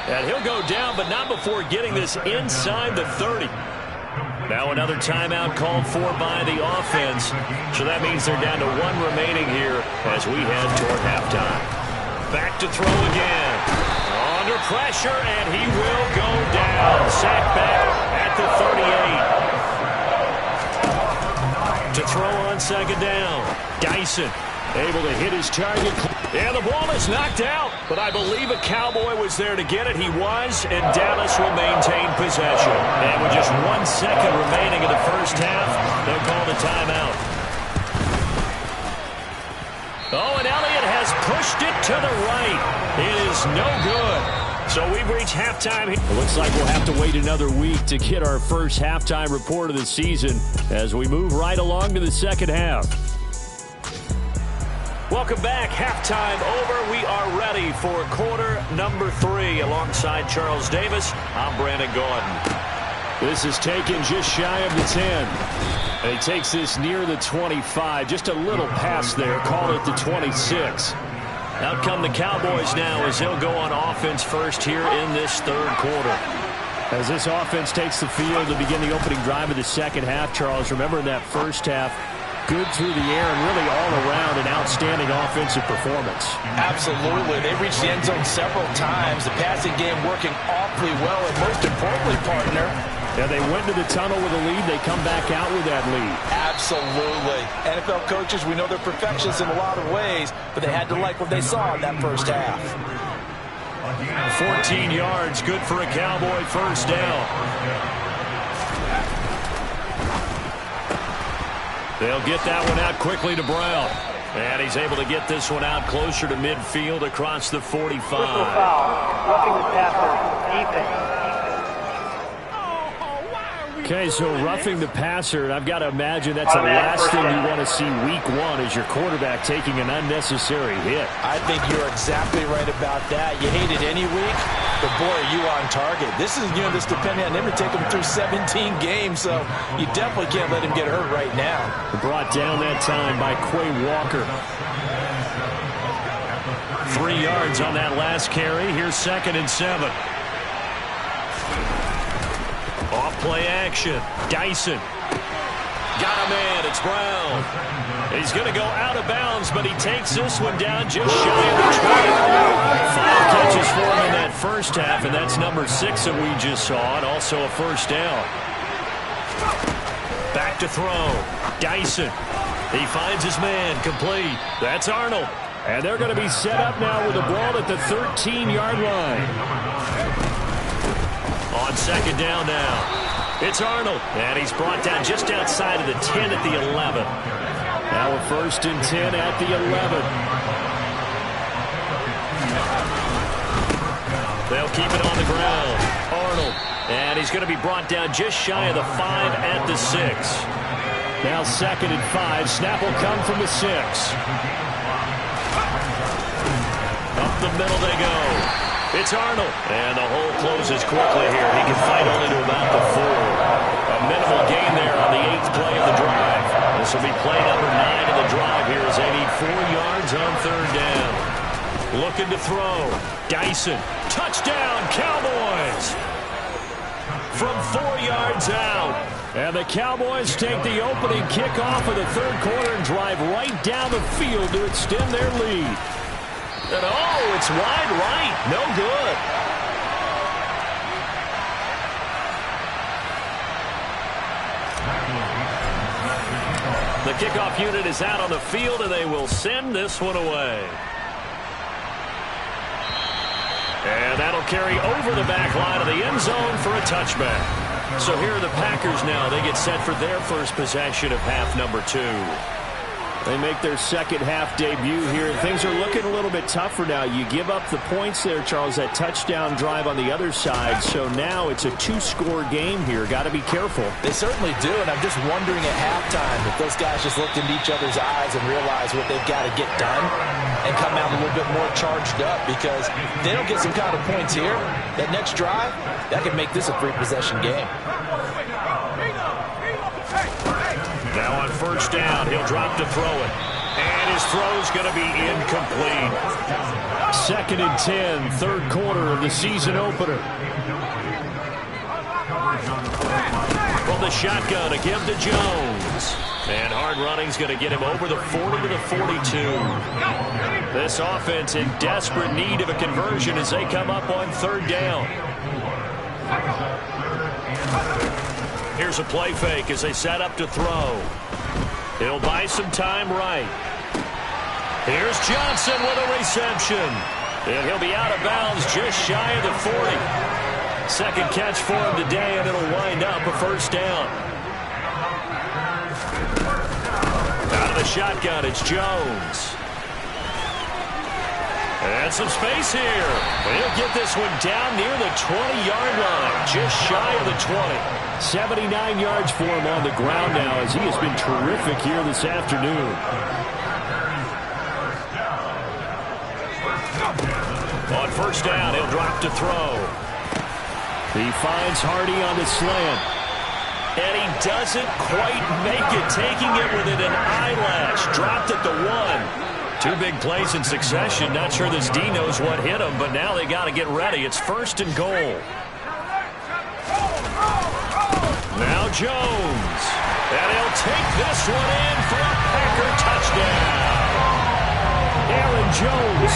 And he'll go down, but not before getting this inside the 30. Now another timeout called for by the offense. So that means they're down to 1 remaining here as we head toward halftime. Back to throw again. Under pressure, and he will go down. Sacked back at the 38. To throw on 2nd down. Dyson able to hit his target. And the ball is knocked out, but I believe a Cowboy was there to get it. He was, and Dallas will maintain possession. And with just 1 second remaining in the first half, they'll call the timeout. Oh, and Elliott has pushed it to the right. It is no good. So we've reached halftime. It looks like we'll have to wait another week to get our first halftime report of the season as we move right along to the second half. Welcome back. Halftime over. We are ready for quarter number 3. Alongside Charles Davis, I'm Brandon Gordon. This is taken just shy of the 10. And he takes this near the 25. Just a little pass there. Call it the 26. Out come the Cowboys now as they'll go on offense first here in this 3rd quarter. As this offense takes the field to begin the opening drive of the second half, Charles, remember in that first half, good through the air and really all around an outstanding offensive performance. Absolutely. They reached the end zone several times. The passing game working awfully well, and most importantly, partner, yeah, they went to the tunnel with a lead. They come back out with that lead. Absolutely. NFL coaches, we know they're perfectionists in a lot of ways, but they had to like what they saw in that first half. 14 yards, good for a Cowboy first down. They'll get that one out quickly to Brown. And he's able to get this one out closer to midfield across the 45. Foul. Roughing the passer. Defense. Oh, why are we Okay, so roughing the passer, and I've got to imagine that's the last thing you want to see week one is your quarterback taking an unnecessary hit. I think you're exactly right about that. You hate it any week, but boy, are you on target. This is, this depending on him to take him through 17 games, so you definitely can't let him get hurt right now. Brought down that time by Quay Walker. 3 yards on that last carry. Here's 2nd and 7. Off-play action. Dyson. Got a man. It's Brown. He's going to go out of bounds, but he takes this one down just shy of the 20. 5 catches for him in that first half, and that's number 6 that we just saw, and also a first down. Back to throw. Dyson. He finds his man. Complete. That's Arnold. And they're going to be set up now with the ball at the 13-yard line. On 2nd down now. It's Arnold. And he's brought down just outside of the 10 at the 11. Now a 1st and 10 at the 11. They'll keep it on the ground. Arnold. And he's going to be brought down just shy of the 5 at the 6. Now 2nd and 5. Snap will come from the 6. Up the middle they go. It's Arnold. And the hole closes quickly here. He can fight only to about the 4. A minimal gain there on the 8th play of the drive. This will be play number 9 of the drive here as they need 4 yards on 3rd down. Looking to throw. Dyson. Touchdown, Cowboys! From 4 yards out. And the Cowboys take the opening kickoff of the 3rd quarter and drive right down the field to extend their lead. And oh, it's wide right. No good. The kickoff unit is out on the field, and they will send this one away. And that'll carry over the back line of the end zone for a touchback. So here are the Packers now. They get set for their first possession of half number 2. They make their 2nd half debut here, and things are looking a little bit tougher now. You give up the points there, Charles, that touchdown drive on the other side. So now it's a 2-score game here. Got to be careful. They certainly do, and I'm just wondering at halftime if those guys just looked into each other's eyes and realized what they've got to get done and come out a little bit more charged up, because if they don't get some kind of points here, that next drive, that could make this a 3-possession game. Now on 1st down, he'll drop to throw it. And his throw's going to be incomplete. 2nd and 10, 3rd quarter of the season opener. From the shotgun, a give to Jones. And hard running's going to get him over the 40 to the 42. This offense in desperate need of a conversion as they come up on 3rd down. Here's a play fake as they set up to throw. He'll buy some time right. Here's Johnson with a reception. And he'll be out of bounds just shy of the 40. 2nd catch for him today, and it'll wind up a 1st down. Out of the shotgun, it's Jones. And some space here. He'll get this one down near the 20-yard line, just shy of the 20. 79 yards for him on the ground now, as he has been terrific here this afternoon. On 1st down, he'll drop to throw. He finds Hardy on the slant. And he doesn't quite make it, taking it within an eyelash. Dropped at the 1. 2 big plays in succession. Not sure this D knows what hit him, but now they got to get ready. It's 1st and goal. Now Jones. And he'll take this one in for a Packer touchdown. Aaron Jones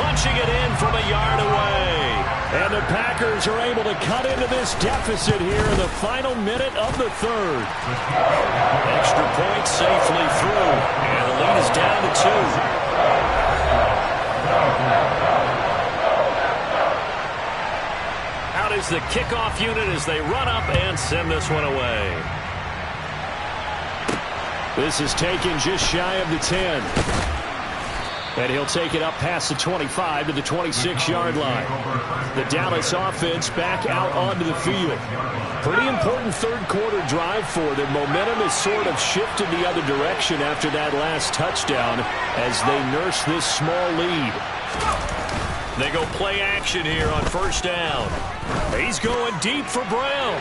punching it in from a yard away. And the Packers are able to cut into this deficit here in the final minute of the 3rd. Extra point safely through. And the lead is down to 2. Out is the kickoff unit as they run up and send this one away. This is taken just shy of the 10. And he'll take it up past the 25 to the 26-yard line. The Dallas offense back out onto the field. Pretty important third-quarter drive for them. Momentum has sort of shifted the other direction after that last touchdown as they nurse this small lead. They go play action here on first down. He's going deep for Brown.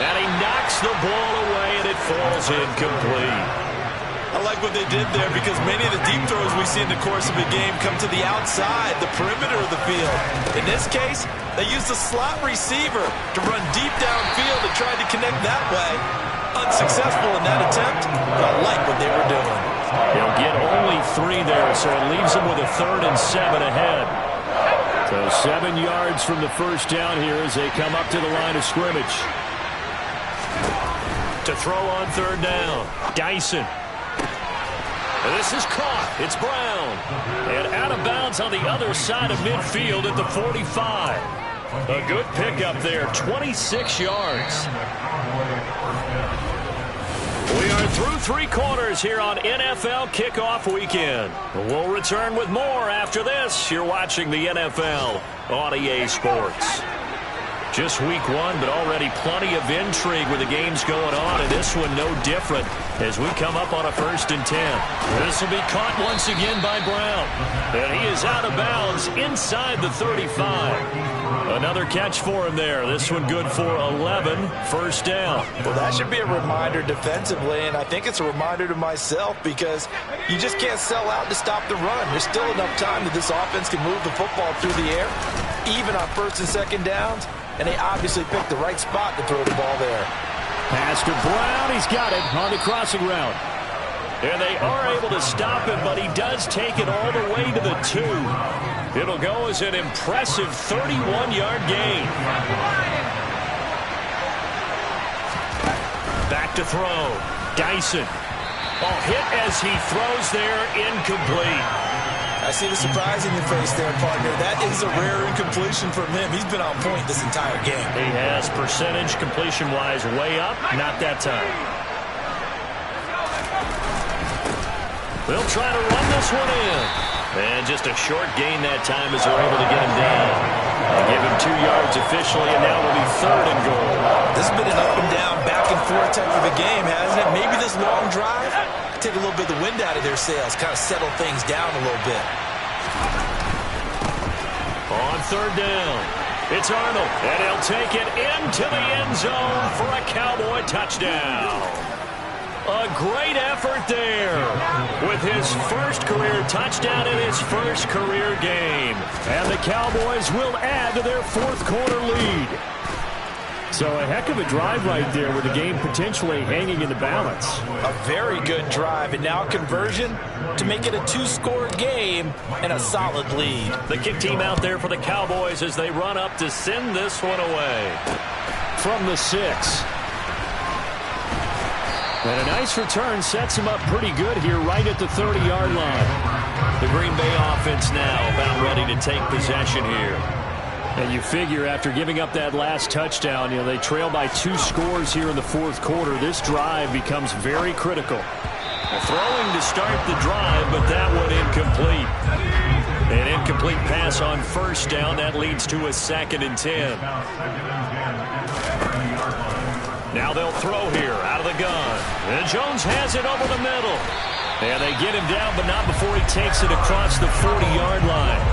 And he knocks the ball away, and it falls incomplete. I like what they did there because many of the deep throws we see in the course of a game come to the outside, the perimeter of the field. In this case, they used a slot receiver to run deep downfield and tried to connect that way. Unsuccessful in that attempt, but I like what they were doing. He'll get only 3 there, so it leaves him with a 3rd and 7 ahead. So 7 yards from the first down here as they come up to the line of scrimmage. To throw on 3rd down, Dyson. This is caught. It's Brown. And out of bounds on the other side of midfield at the 45. A good pickup there, 26 yards. We are through 3 quarters here on NFL Kickoff Weekend. We'll return with more after this. You're watching the NFL on EA Sports. Just week 1, but already plenty of intrigue with the games going on, and this one no different as we come up on a 1st and 10. This will be caught once again by Brown, and he is out of bounds inside the 35. Another catch for him there. This one good for 11, first down. Well, that should be a reminder defensively, and I think it's a reminder to myself because you just can't sell out to stop the run. There's still enough time that this offense can move the football through the air, even on 1st and 2nd downs. And they obviously picked the right spot to throw the ball there. Pass to Brown. He's got it on the crossing route. And they are able to stop him, but he does take it all the way to the 2. It'll go as an impressive 31-yard gain. Back to throw. Dyson. Oh, hit as he throws there, incomplete. I see the surprise in your face there, partner. That is a rare incompletion from him. He's been on point this entire game. He has percentage completion-wise way up. Not that time. They'll try to run this one in. And just a short gain that time as they're able to get him down. They give him 2 yards officially, and now it'll be 3rd and goal. This has been an up and down, back and forth type of a game, hasn't it? Maybe this long drive take a little bit of the wind out of their sails, kind of settle things down a little bit. On 3rd down, it's Arnold, and he'll take it into the end zone for a Cowboy touchdown. A great effort there with his first career touchdown in his first career game. And the Cowboys will add to their 4th quarter lead. So a heck of a drive right there with the game potentially hanging in the balance. A very good drive, and now a conversion to make it a 2-score game and a solid lead. The kick team out there for the Cowboys as they run up to send this one away. From the 6. And a nice return sets him up pretty good here right at the 30-yard line. The Green Bay offense now about ready to take possession here. And you figure after giving up that last touchdown, they trail by 2 scores here in the 4th quarter. This drive becomes very critical. Throwing to start the drive, but that one incomplete. An incomplete pass on 1st down. That leads to a 2nd and 10. Now they'll throw here out of the gun. And Jones has it over the middle. And they get him down, but not before he takes it across the 40-yard line.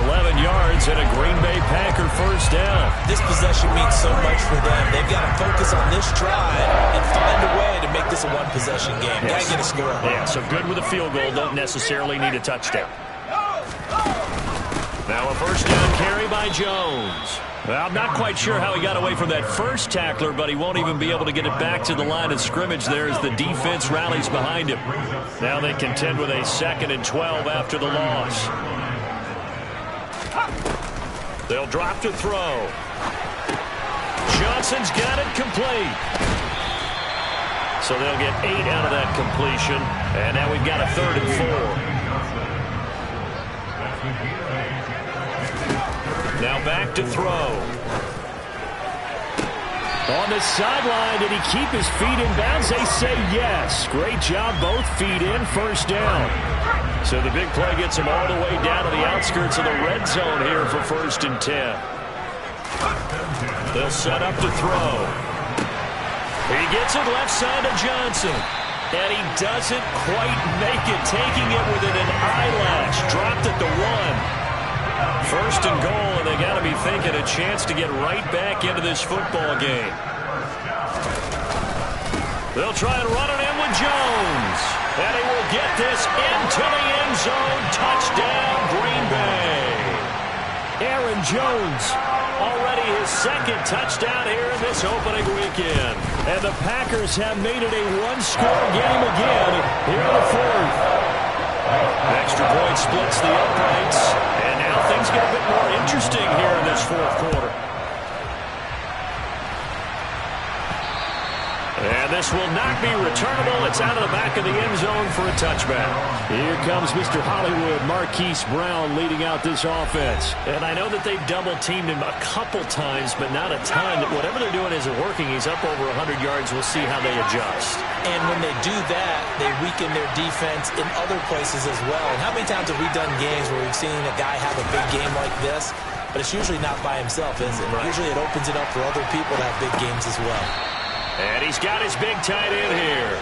11 yards and a Green Bay Packer first down. This possession means so much for them. They've got to focus on this drive and find a way to make this a 1-possession game. Yes. Got to get a score. Yeah, so good with a field goal. Don't necessarily need a touchdown. Now a first down carry by Jones. Well, I'm not quite sure how he got away from that first tackler, but he won't even be able to get it back to the line of scrimmage there as the defense rallies behind him. Now they contend with a 2nd and 12 after the loss. They'll drop to throw. Johnson's got it complete. So they'll get 8 out of that completion. And now we've got a 3rd and 4. Now back to throw. On the sideline, did he keep his feet in bounds? They say yes. Great job, both feet in, first down. So the big play gets him all the way down to the outskirts of the red zone here for 1st and 10. They'll set up to throw. He gets it left side of Johnson. And he doesn't quite make it, taking it within an eyelash. Dropped at the 1. 1st and goal, and they got to be thinking a chance to get right back into this football game. They'll try and run it in with Jones. And he will get this into the end zone. Touchdown, Green Bay. Aaron Jones, already his 2nd touchdown here in this opening weekend. And the Packers have made it a one-score game again here in the 4th. Extra point splits the uprights. And now things get a bit more interesting here in this 4th quarter. And this will not be returnable. It's out of the back of the end zone for a touchback. Here comes Mr. Hollywood, Marquise Brown, leading out this offense. And I know that they've double-teamed him a couple times, but not a ton. Whatever they're doing isn't working. He's up over 100 yards. We'll see how they adjust. And when they do that, they weaken their defense in other places as well. And how many times have we done games where we've seen a guy have a big game like this? But it's usually not by himself, is it? Right. Usually it opens it up for other people to have big games as well. And he's got his big tight end here.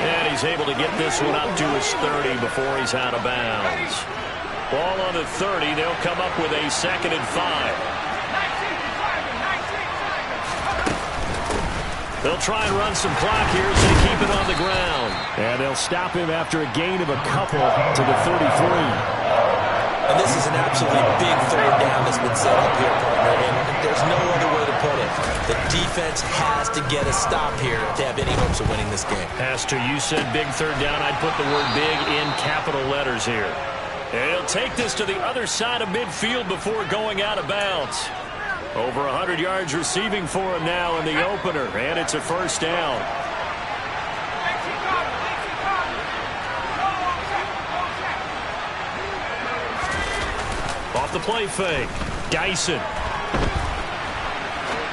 And he's able to get this one up to his 30 before he's out of bounds. Ball on the 30. They'll come up with a 2nd and 5. They'll try and run some clock here as they keep it on the ground. And they'll stop him after a gain of a couple to the 33. And this is an absolutely big 3rd down that's been set up here, partner. And there's no other way to put it. The defense has to get a stop here to have any hopes of winning this game. As to you said big 3rd down, I'd put the word big in capital letters here. And he'll take this to the other side of midfield before going out of bounds. Over 100 yards receiving for him now in the opener, and it's a 1st down. Off the play fake, Dyson.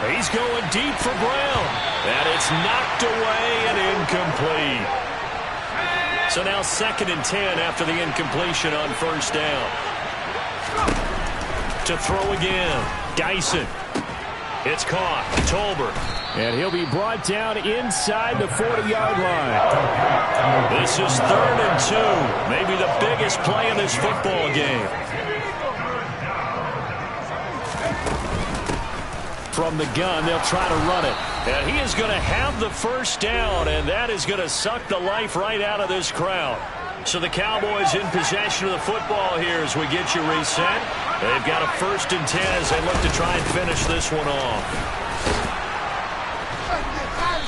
He's going deep for Brown, and it's knocked away and incomplete. So now 2nd and 10 after the incompletion on 1st down. To throw again, Dyson. It's caught, Tolbert. And he'll be brought down inside the 40-yard line. This is 3rd and 2, maybe the biggest play in this football game. From the gun, they'll try to run it. And he is going to have the 1st down, and that is going to suck the life right out of this crowd. So the Cowboys in possession of the football here as we get you reset. They've got a 1st and 10 as they look to try and finish this one off.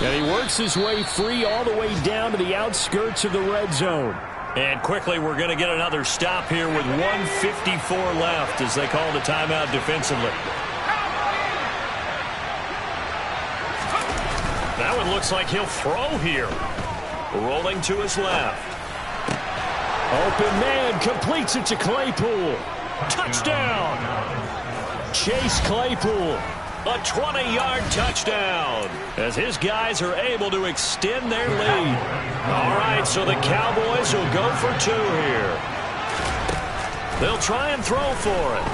And he works his way free all the way down to the outskirts of the red zone. And quickly we're going to get another stop here with 1:54 left as they call the timeout defensively. That one looks like he'll throw here. Rolling to his left. Open man completes it to Claypool. Touchdown! Chase Claypool. A 20-yard touchdown as his guys are able to extend their lead. All right, so the Cowboys will go for 2 here. They'll try and throw for it.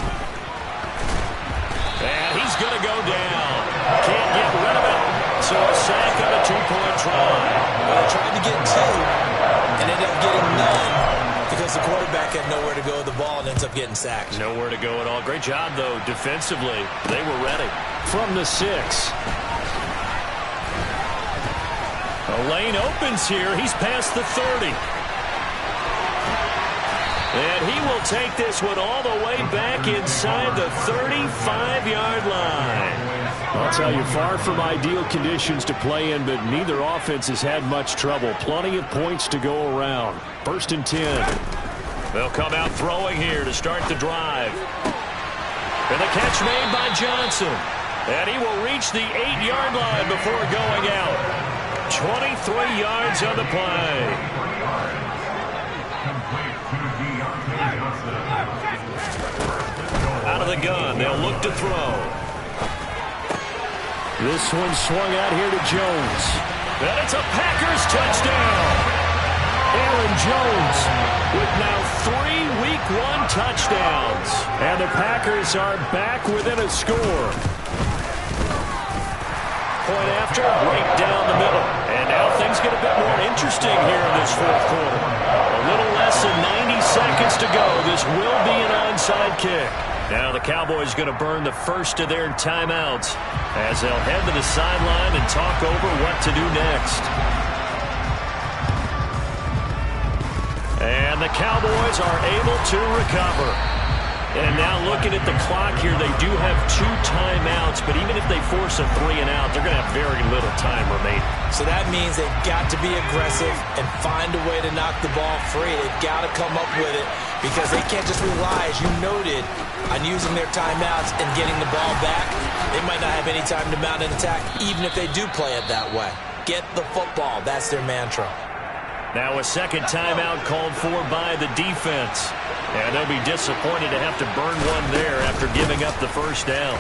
And he's going to go down. Can't get rid of it. So a sack on a 2-point try. Well, they tried to get 2 and ended up getting none because the quarterback had nowhere to go with the ball and ends up getting sacked. Nowhere to go at all. Great job, though, defensively. They were ready. From the 6. A lane opens here. He's past the 30. And he will take this one all the way back inside the 35-yard line. I'll tell you, far from ideal conditions to play in, but neither offense has had much trouble. Plenty of points to go around. 1st and 10. They'll come out throwing here to start the drive. And the catch made by Johnson. And he will reach the 8-yard line before going out. 23 yards on the play. Out of the gun, they'll look to throw. This one swung out here to Jones. And it's a Packers touchdown. Aaron Jones with now 3 Week 1 touchdowns. And the Packers are back within a score. Point after, right down the middle. And now things get a bit more interesting here in this fourth quarter. A little less than 90 seconds to go. This will be an onside kick. Now the Cowboys going to burn the first of their timeouts as they'll head to the sideline and talk over what to do next. And the Cowboys are able to recover. And now looking at the clock here, they do have 2 timeouts, but even if they force a 3 and out, they're going to have very little time remaining. So that means they've got to be aggressive and find a way to knock the ball free. They've got to come up with it because they can't just rely, as you noted, on using their timeouts and getting the ball back. They might not have any time to mount an attack, even if they do play it that way. Get the football. That's their mantra. Now a second timeout called for by the defense. And they'll be disappointed to have to burn one there after giving up the first down.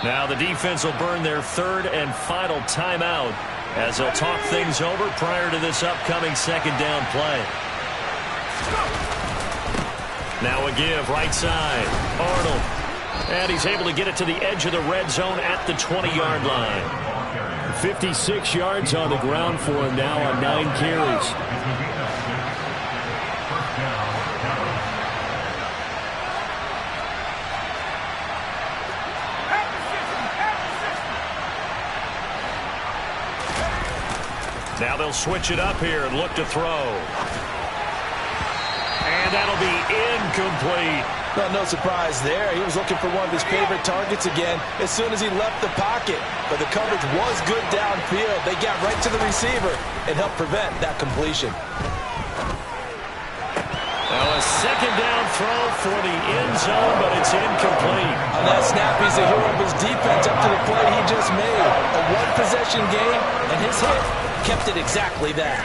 Now the defense will burn their third and final timeout as they'll talk things over prior to this upcoming second down play. Now a give right side. Arnold. And he's able to get it to the edge of the red zone at the 20-yard line. 56 yards on the ground for him now on 9 carries. Now they'll switch it up here and look to throw. And that'll be incomplete. Well, no surprise there. He was looking for one of his favorite targets again as soon as he left the pocket. But the coverage was good downfield. They got right to the receiver and helped prevent that completion. Now a second down throw for the end zone, but it's incomplete. On that snap, he's the hero of his defense up to the play he just made. A one-possession game, and his hit kept it exactly that.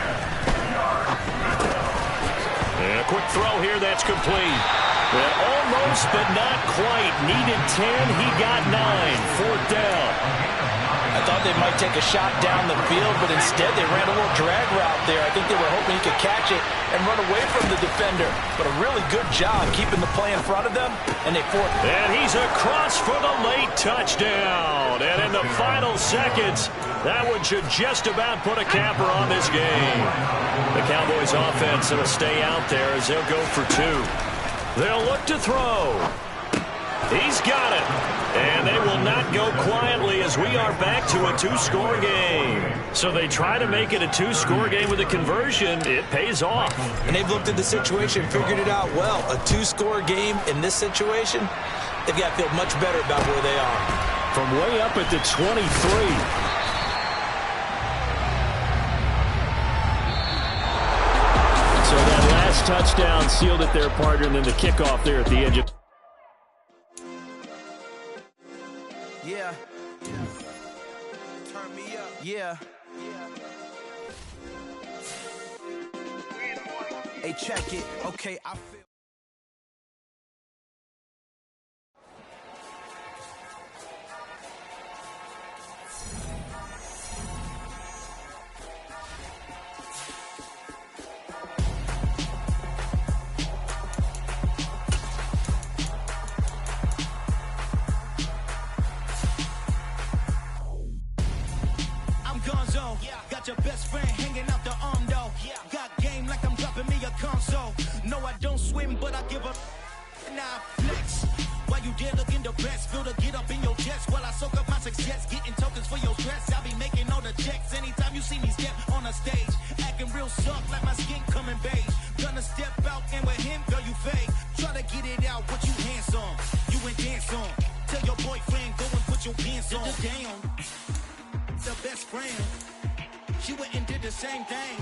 And a quick throw here, that's complete. And almost, but not quite. Needed 10, he got 9. 4th down. I thought they might take a shot down the field, but instead they ran a little drag route there. I think they were hoping he could catch it and run away from the defender. But a really good job keeping the play in front of them, and they forced it. And he's across for the late touchdown. And in the final seconds, that one should just about put a capper on this game. The Cowboys offense will stay out there as they'll go for 2. They'll look to throw. He's got it. And they will not go quietly as we are back to a 2-score game. So they try to make it a 2-score game with a conversion. It pays off. And they've looked at the situation, figured it out well. A 2-score game in this situation, they've got to feel much better about where they are. From way up at the 23. So that last touchdown sealed it there, partner, and then the kickoff there at the edge of... Yeah. Turn me up. Yeah. Hey, check it. Okay, I feel. Got your best friend hanging out the arm though. Got game like I'm dropping me a console. No, I don't swim, but I give up. Now flex. While you there looking the best, feel the get up in your chest while I soak up my success. Getting tokens for your stress. I'll be making all the checks anytime you see me step on a stage. Acting real soft like my skin coming beige. Gonna step out and with him, girl, you fake. Try to get it out, what you hands on. You and dance on. Tell your boyfriend, go and put your pants on. Down. The best friend. She went and did the same thing.